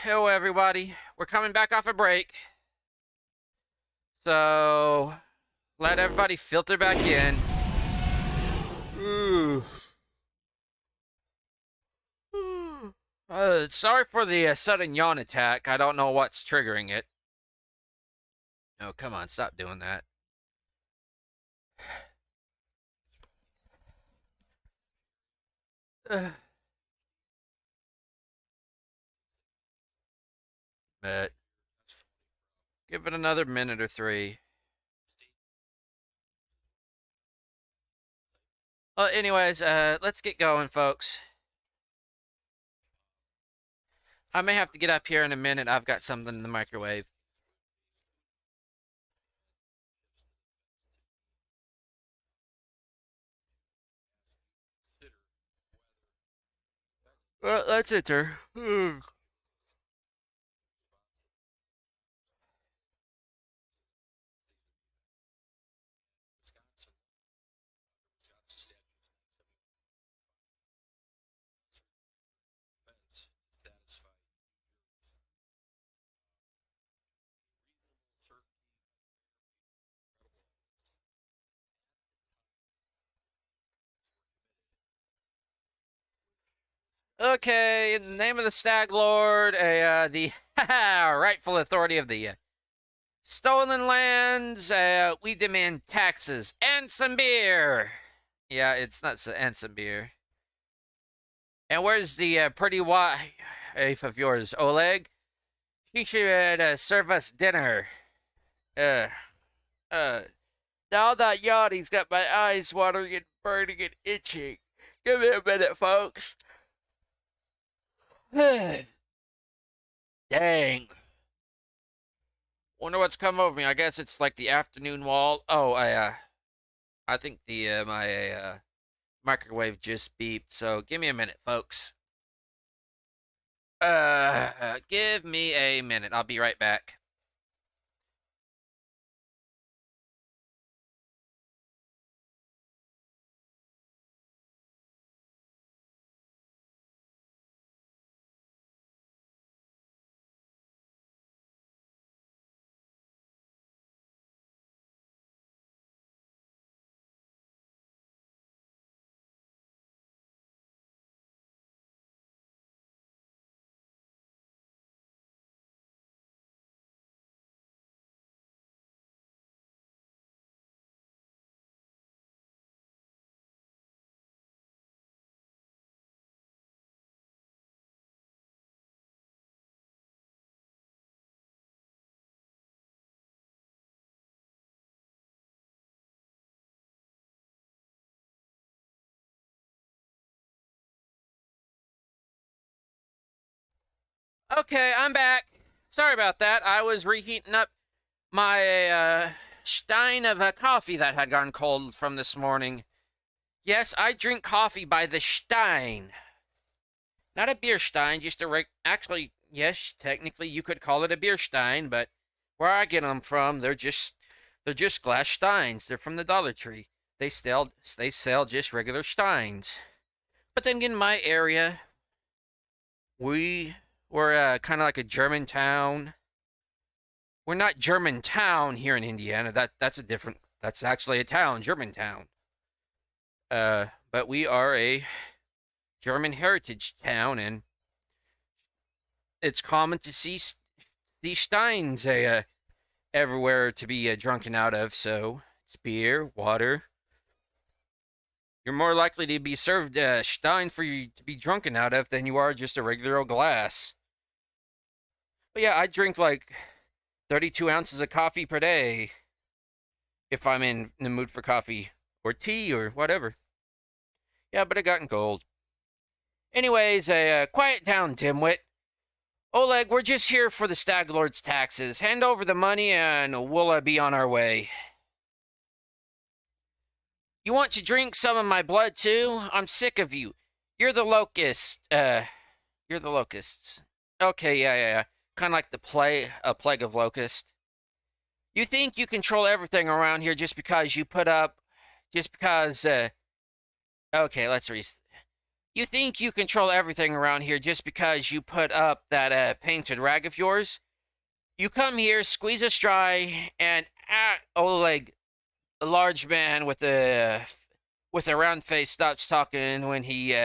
Hello everybody. We're coming back off a break. So, let everybody filter back in. Sorry for the sudden yawn attack. I don't know what's triggering it. Oh, come on, stop doing that. But give it another minute or three. Well, anyways, let's get going, folks. I may have to get up here in a minute. I've got something in the microwave. Well, let's enter. Okay, in the name of the Stag Lord, the rightful authority of the stolen lands, we demand taxes and some beer. Yeah, it's not and some beer. And where's the pretty wife of yours, Oleg? She should serve us dinner. Uh, now that Yanni's got my eyes watering and burning and itching. Give me a minute, folks. Dang. Wonder what's come over me. I guess it's like the afternoon wall. Oh, I think the my microwave just beeped. So give me a minute, folks. Give me a minute. I'll be right back. Okay, I'm back. Sorry about that. I was reheating up my stein of coffee that had gone cold from this morning. Yes, I drink coffee by the stein. Not a beer stein, just a actually, yes, technically you could call it a beer stein, but where I get them from, they're just glass steins. They're from the Dollar Tree. They sell just regular steins. But then in my area, we're kind of like a German town. We're not Germantown here in Indiana. That's actually a town, Germantown. But we are a German heritage town, and it's common to see these steins everywhere to be drunken out of. So it's beer, water. You're more likely to be served a stein for you to be drunken out of than you are just a regular old glass. But yeah, I drink like 32 ounces of coffee per day if I'm in the mood for coffee or tea or whatever. Yeah, but it gotten cold. Anyways, quiet down, dimwit. Oleg, we're just here for the Stag Lord's taxes. Hand over the money and we'll be on our way. You want to drink some of my blood too? I'm sick of you. You're the locusts. You're the locusts. Okay, yeah. Kind of like the plague of locusts. You think you control everything around here just because. Okay, let's You think you control everything around here just because you put up that painted rag of yours? You come here, squeeze us dry, and Oleg, a large man with a round face, stops talking when he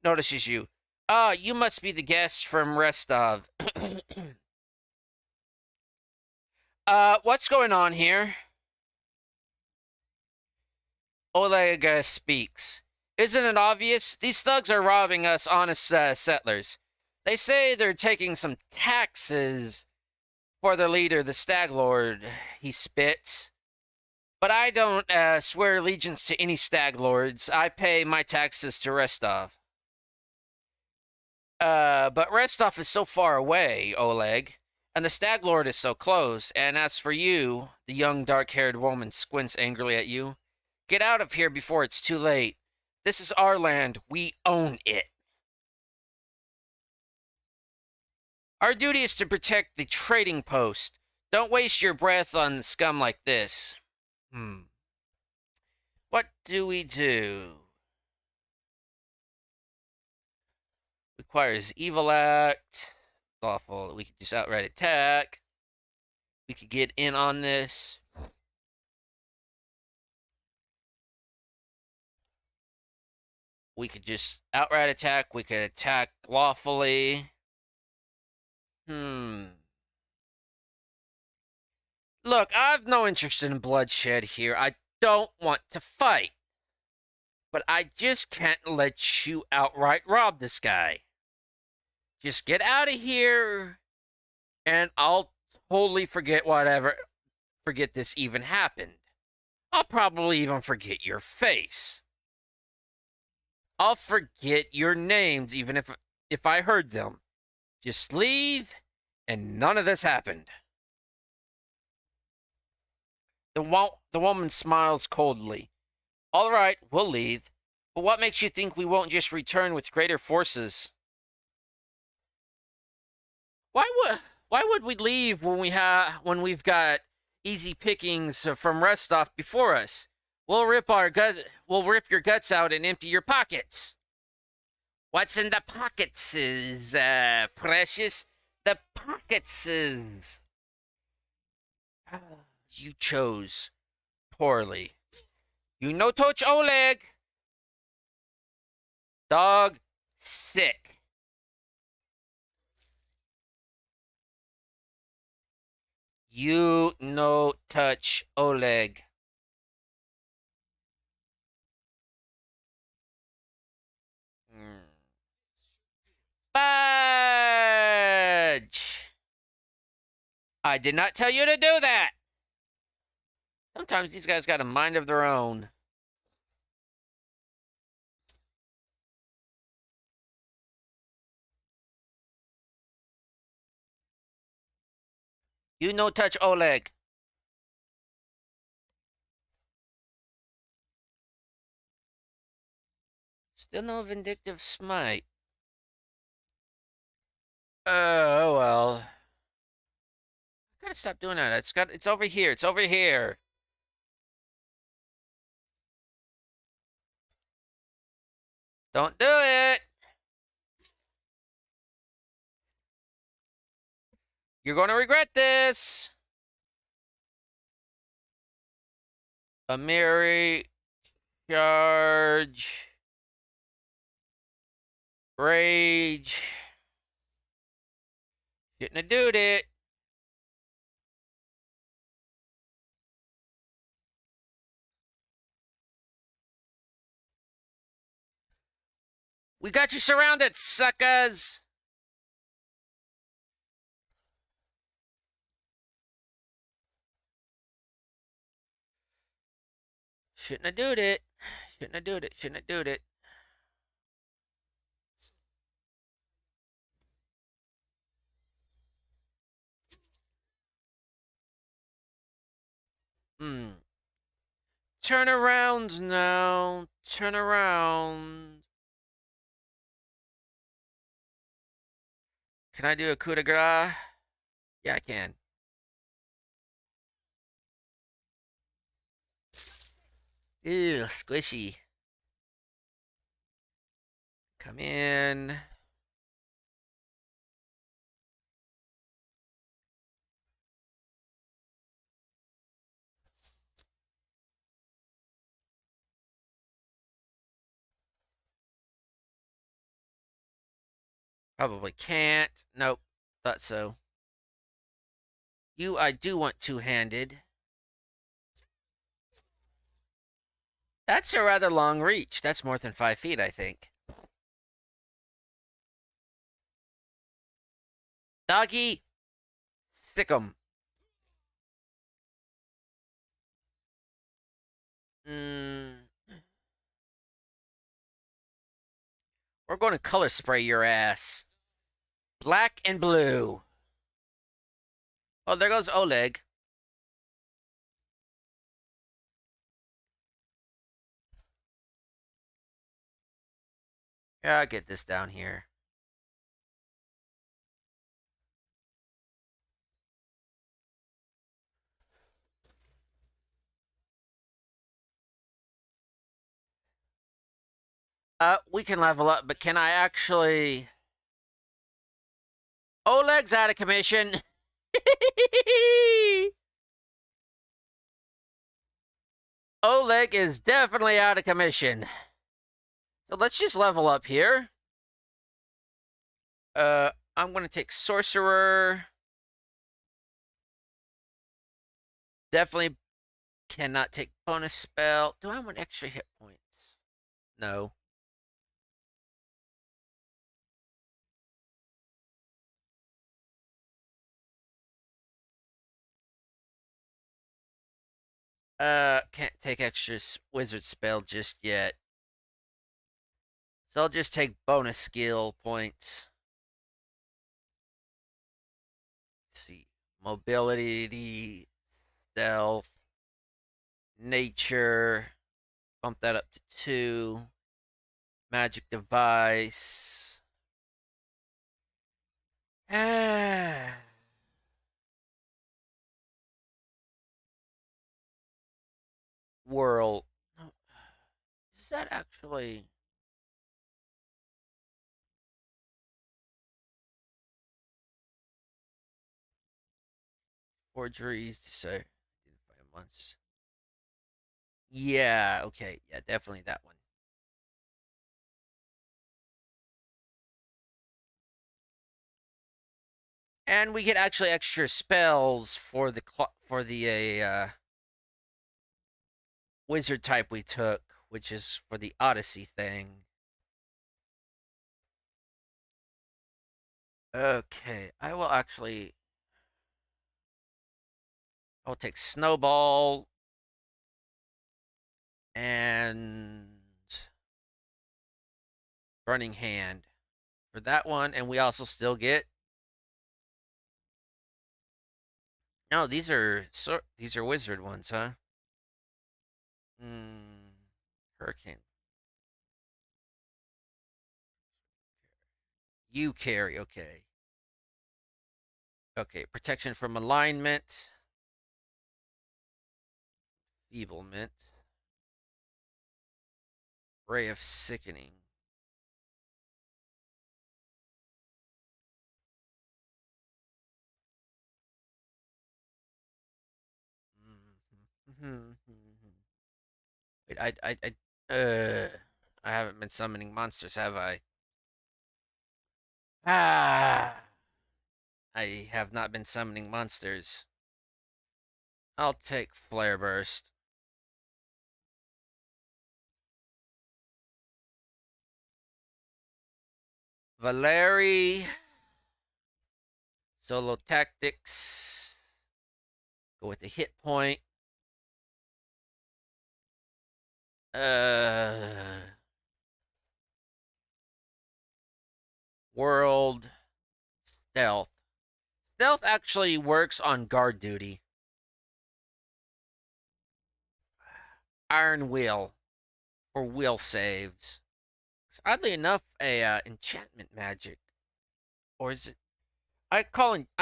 notices you. Ah, you must be the guest from Restov. What's going on here? Oleg speaks. Isn't it obvious? These thugs are robbing us honest settlers. They say they're taking some taxes for their leader, the Stag Lord. He spits. But I don't swear allegiance to any Stag Lords. I pay my taxes to Restov. But Restov is so far away, Oleg, and the Stag Lord is so close. And as for you, the young dark-haired woman squints angrily at you. Get out of here before it's too late. This is our land. We own it. Our duty is to protect the trading post. Don't waste your breath on scum like this. What do we do? Requires evil act. Lawful. We could just outright attack. We could get in on this. We could just outright attack. We could attack lawfully. Look, I've no interest in bloodshed here. I don't want to fight. But I just can't let you outright rob this guy. Just get out of here, and I'll totally forget this even happened. I'll probably even forget your face. I'll forget your names even if I heard them. Just leave, and none of this happened. The woman smiles coldly. All right, we'll leave. But what makes you think we won't just return with greater forces? Why would we leave when we've got easy pickings from Restov before us? We'll rip your guts out and empty your pockets. What's in the pockets is precious. The pockets is. You chose poorly. You no touch Oleg. Dog sick. You no touch Oleg. Badge! I did not tell you to do that! Sometimes these guys got a mind of their own. You no touch Oleg. Still no vindictive smite. Oh well. I gotta stop doing that. It's over here. It's over here. Don't do it. You're gonna regret this. A Mary charge. Rage. Shouldn't have doed it. We got you surrounded, suckers. Shouldn't have doed it. Shouldn't have doed it. Shouldn't have doed it. Turn around now. Turn around. Can I do a coup de grace? Yeah, I can. Ew, squishy. come in. Probably can't. Nope. Thought so. You, I do want two-handed. That's a rather long reach. That's more than 5 feet, I think. Doggy, sick 'em. We're going to color spray your ass. Black and blue. Oh, there goes Oleg. Yeah, I'll get this down here. We can level up, but can I actually... Oleg's out of commission. Oleg is definitely out of commission. So let's just level up here. I'm going to take Sorcerer. Definitely cannot take bonus spell. Do I want extra hit points? No. Can't take extra wizard spell just yet. So I'll just take bonus skill points. Let's see. Mobility, stealth, nature. Bump that up to 2. Magic device. World. Is that actually... Forgeries to say identify months. Yeah, okay. Yeah, definitely that one. And we get actually extra spells for the wizard type we took, which is for the Odyssey thing. Okay, I'll take Snowball and Burning Hand for that one, and we also still get... No, these are wizard ones, huh? Hurricane. You carry, okay. Okay, protection from alignment. Feeblement. Ray of Sickening. Wait, I haven't been summoning monsters, have I? I have not been summoning monsters. I'll take Flare Burst. Valeri. Solo Tactics. Go with the hit point. World. Stealth. Stealth actually works on guard duty. Iron Will. For will saves. It's oddly enough a enchantment magic. Or is it... I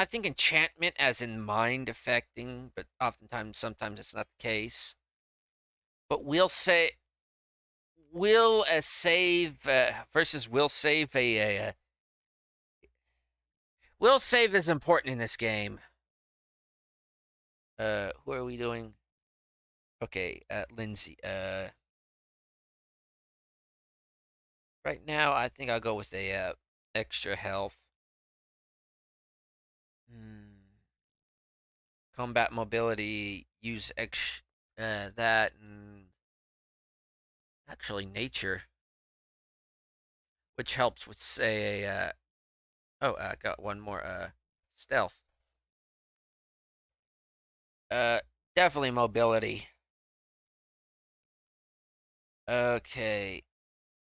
think enchantment as in mind affecting, but oftentimes, sometimes it's not the case. But will save versus will save will save is important in this game. Who are we doing? Okay, Lindsay. Right now I think I'll go with a extra health. Combat mobility, use that, and actually nature, which helps with say oh, I got one more stealth. Definitely mobility. Okay,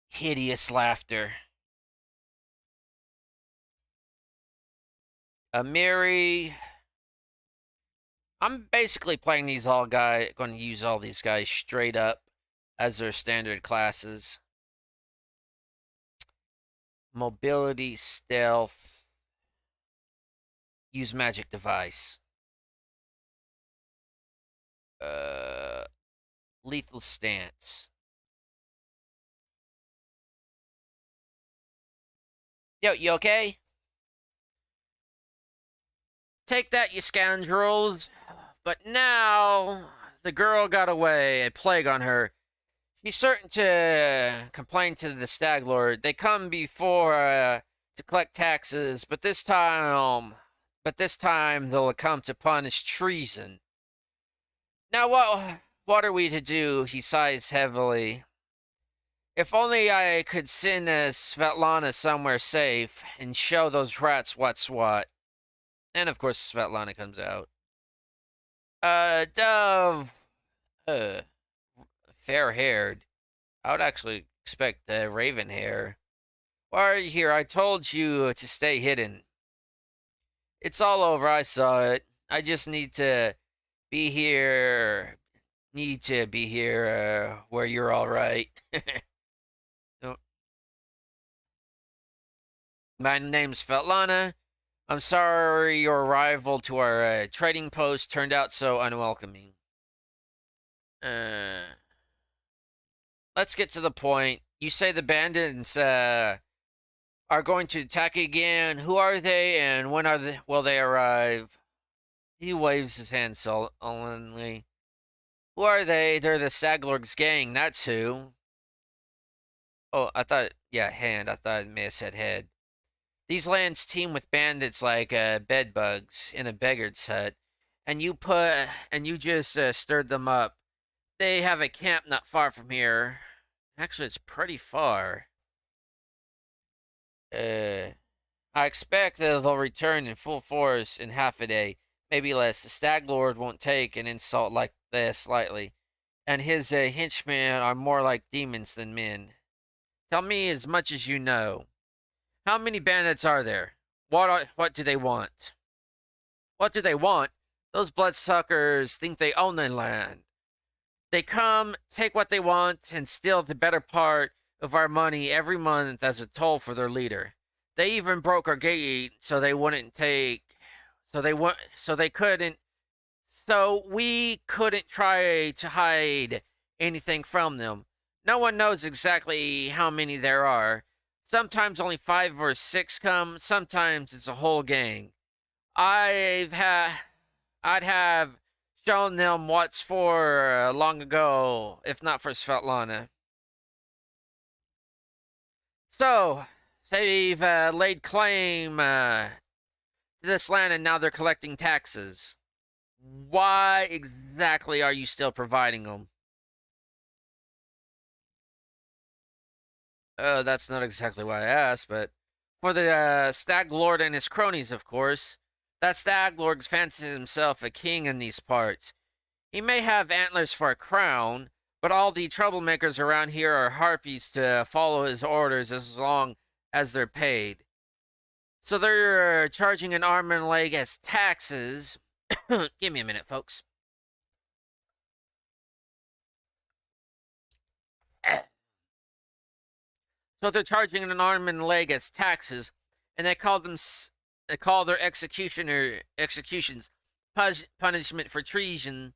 hideous laughter. Amiri. I'm basically playing these all guys. Going to use all these guys straight up as their standard classes. Mobility, stealth. Use magic device. Lethal stance. Yo, you okay? Take that, you scoundrels. But now the girl got away, a plague on her. She's certain to complain to the Stag Lord. They come before to collect taxes, but this time they'll come to punish treason. Now what are we to do? He sighs heavily. If only I could send Svetlana somewhere safe and show those rats what's what. And of course Svetlana comes out. Dove, fair-haired. I would actually expect raven hair. Why are you here? I told you to stay hidden. It's all over. I saw it. I just need to be here. Need to be here where you're all right. No. My name's Svetlana. I'm sorry your arrival to our trading post turned out so unwelcoming. Let's get to the point. You say the bandits are going to attack again. Who are they, and when will they arrive? He waves his hand sullenly. Who are they? They're the Staglord's gang, that's who. Oh, I thought, yeah, hand. I thought it may have said head. These lands teem with bandits like bedbugs in a beggar's hut, and you just stirred them up. They have a camp not far from here. Actually, it's pretty far. I expect that they'll return in full force in half a day, maybe less. The Stag Lord won't take an insult like this lightly, and his henchmen are more like demons than men. Tell me as much as you know. How many bandits are there? What do they want? What do they want? Those bloodsuckers think they own the land. They come, take what they want, and steal the better part of our money every month as a toll for their leader. They even broke our gate so they wouldn't take so we couldn't try to hide anything from them. No one knows exactly how many there are. Sometimes only 5 or 6 come, sometimes it's a whole gang. I'd have shown them what's for long ago, if not for Svetlana. So, they've laid claim to this land and now they're collecting taxes. Why exactly are you still providing them? That's not exactly why I asked, but for the Stag Lord and his cronies, of course. That Stag Lord fancies himself a king in these parts. He may have antlers for a crown, but all the troublemakers around here are harpies to follow his orders as long as they're paid. So they're charging an arm and a leg as taxes. Give me a minute, folks. So they're charging an arm and a leg as taxes, and they call their executions punishment for treason,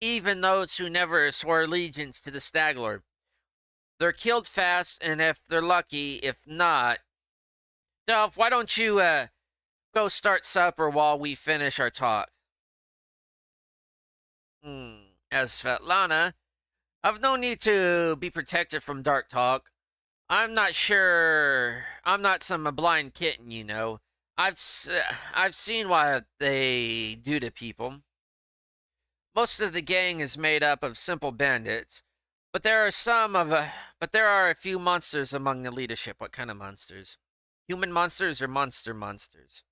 even those who never swore allegiance to the Stag Lord. they're killed fast, and if they're lucky, if not, Delph, why don't you go start supper while we finish our talk? As Svetlana, I've no need to be protected from dark talk. I'm not sure. I'm not some blind kitten, you know. I've seen what they do to people. Most of the gang is made up of simple bandits, but there are a few monsters among the leadership. What kind of monsters? Human monsters or monsters?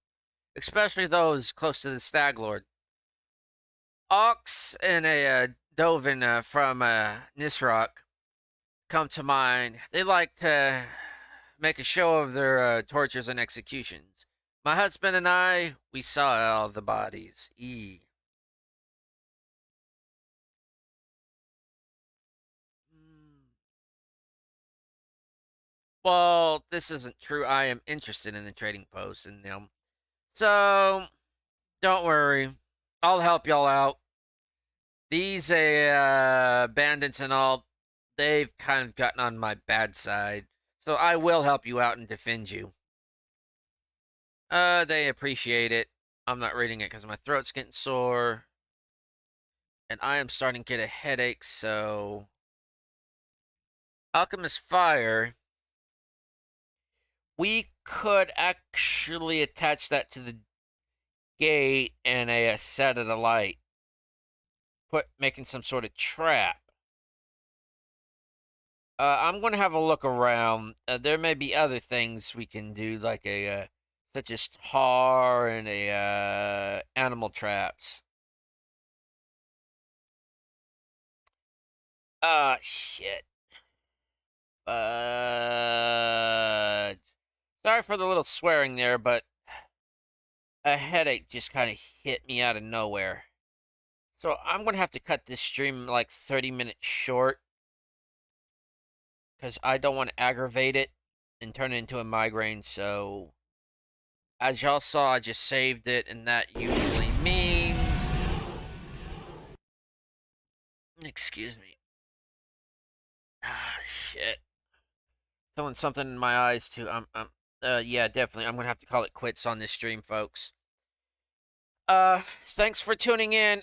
Especially those close to the Stag Lord. Ox and a Dovin from Nisrock come to mind. They like to make a show of their tortures and executions. My husband and I, we saw all the bodies. Well, this isn't true. I am interested in the trading post and them. So, don't worry. I'll help y'all out. These bandits and all, they've kind of gotten on my bad side. So I will help you out and defend you. They appreciate it. I'm not reading it because my throat's getting sore. And I am starting to get a headache, so... Alchemist Fire. We could actually attach that to the gate and set it alight. Making some sort of trap. I'm going to have a look around. There may be other things we can do, like such as tar and animal traps. Shit. Sorry for the little swearing there, but a headache just kind of hit me out of nowhere. So I'm going to have to cut this stream like 30 minutes short. Because I don't want to aggravate it and turn it into a migraine, so... As y'all saw, I just saved it, and that usually means... Excuse me. Shit. Feeling something in my eyes, too. Yeah, definitely. I'm gonna have to call it quits on this stream, folks. Thanks for tuning in.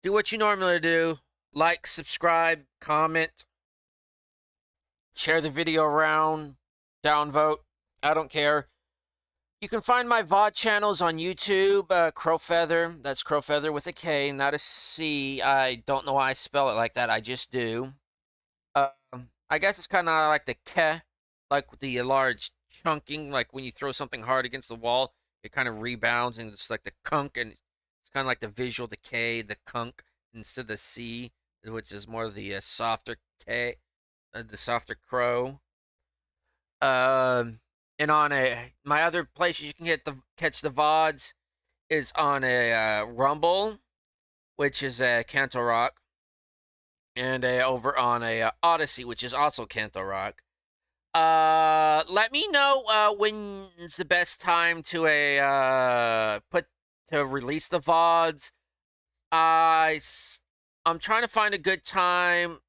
Do what you normally do. Like, subscribe, comment, share the video around, downvote. I don't care. You can find my VOD channels on YouTube, Crowfeather. That's Crowfeather with a K, not a C. I don't know why I spell it like that. I just do. I guess it's kind of like the K, like the large chunking, like when you throw something hard against the wall, it kind of rebounds, and it's like the kunk, and it's kind of like the visual, the K, the kunk, instead of the C, which is more the softer K, the softer crow. And on my other places you can catch the VODs is on a Rumble, which is a Canto Rock, and over on a Odyssey, which is also Canto Rock. Let me know when's the best time to release the VODs. I'm trying to find a good time.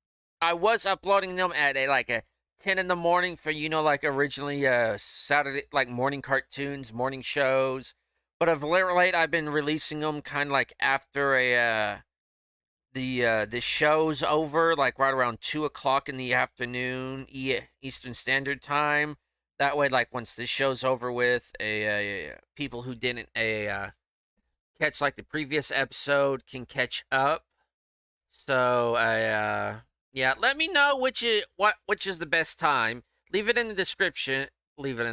I was uploading them at a 10 in the morning for, like originally Saturday, like morning cartoons, morning shows. But of late, I've been releasing them kind of like after the show's over, like right around 2 o'clock in the afternoon, Eastern Standard Time. That way, like once this show's over with, people who didn't catch like the previous episode can catch up. So yeah, let me know which is the best time. Leave it in the description. Leave it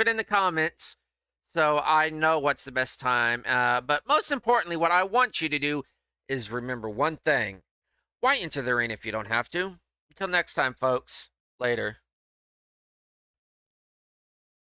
in the comments, so I know what's the best time. But most importantly, what I want you to do is remember one thing: why enter the arena if you don't have to? Until next time, folks. Later.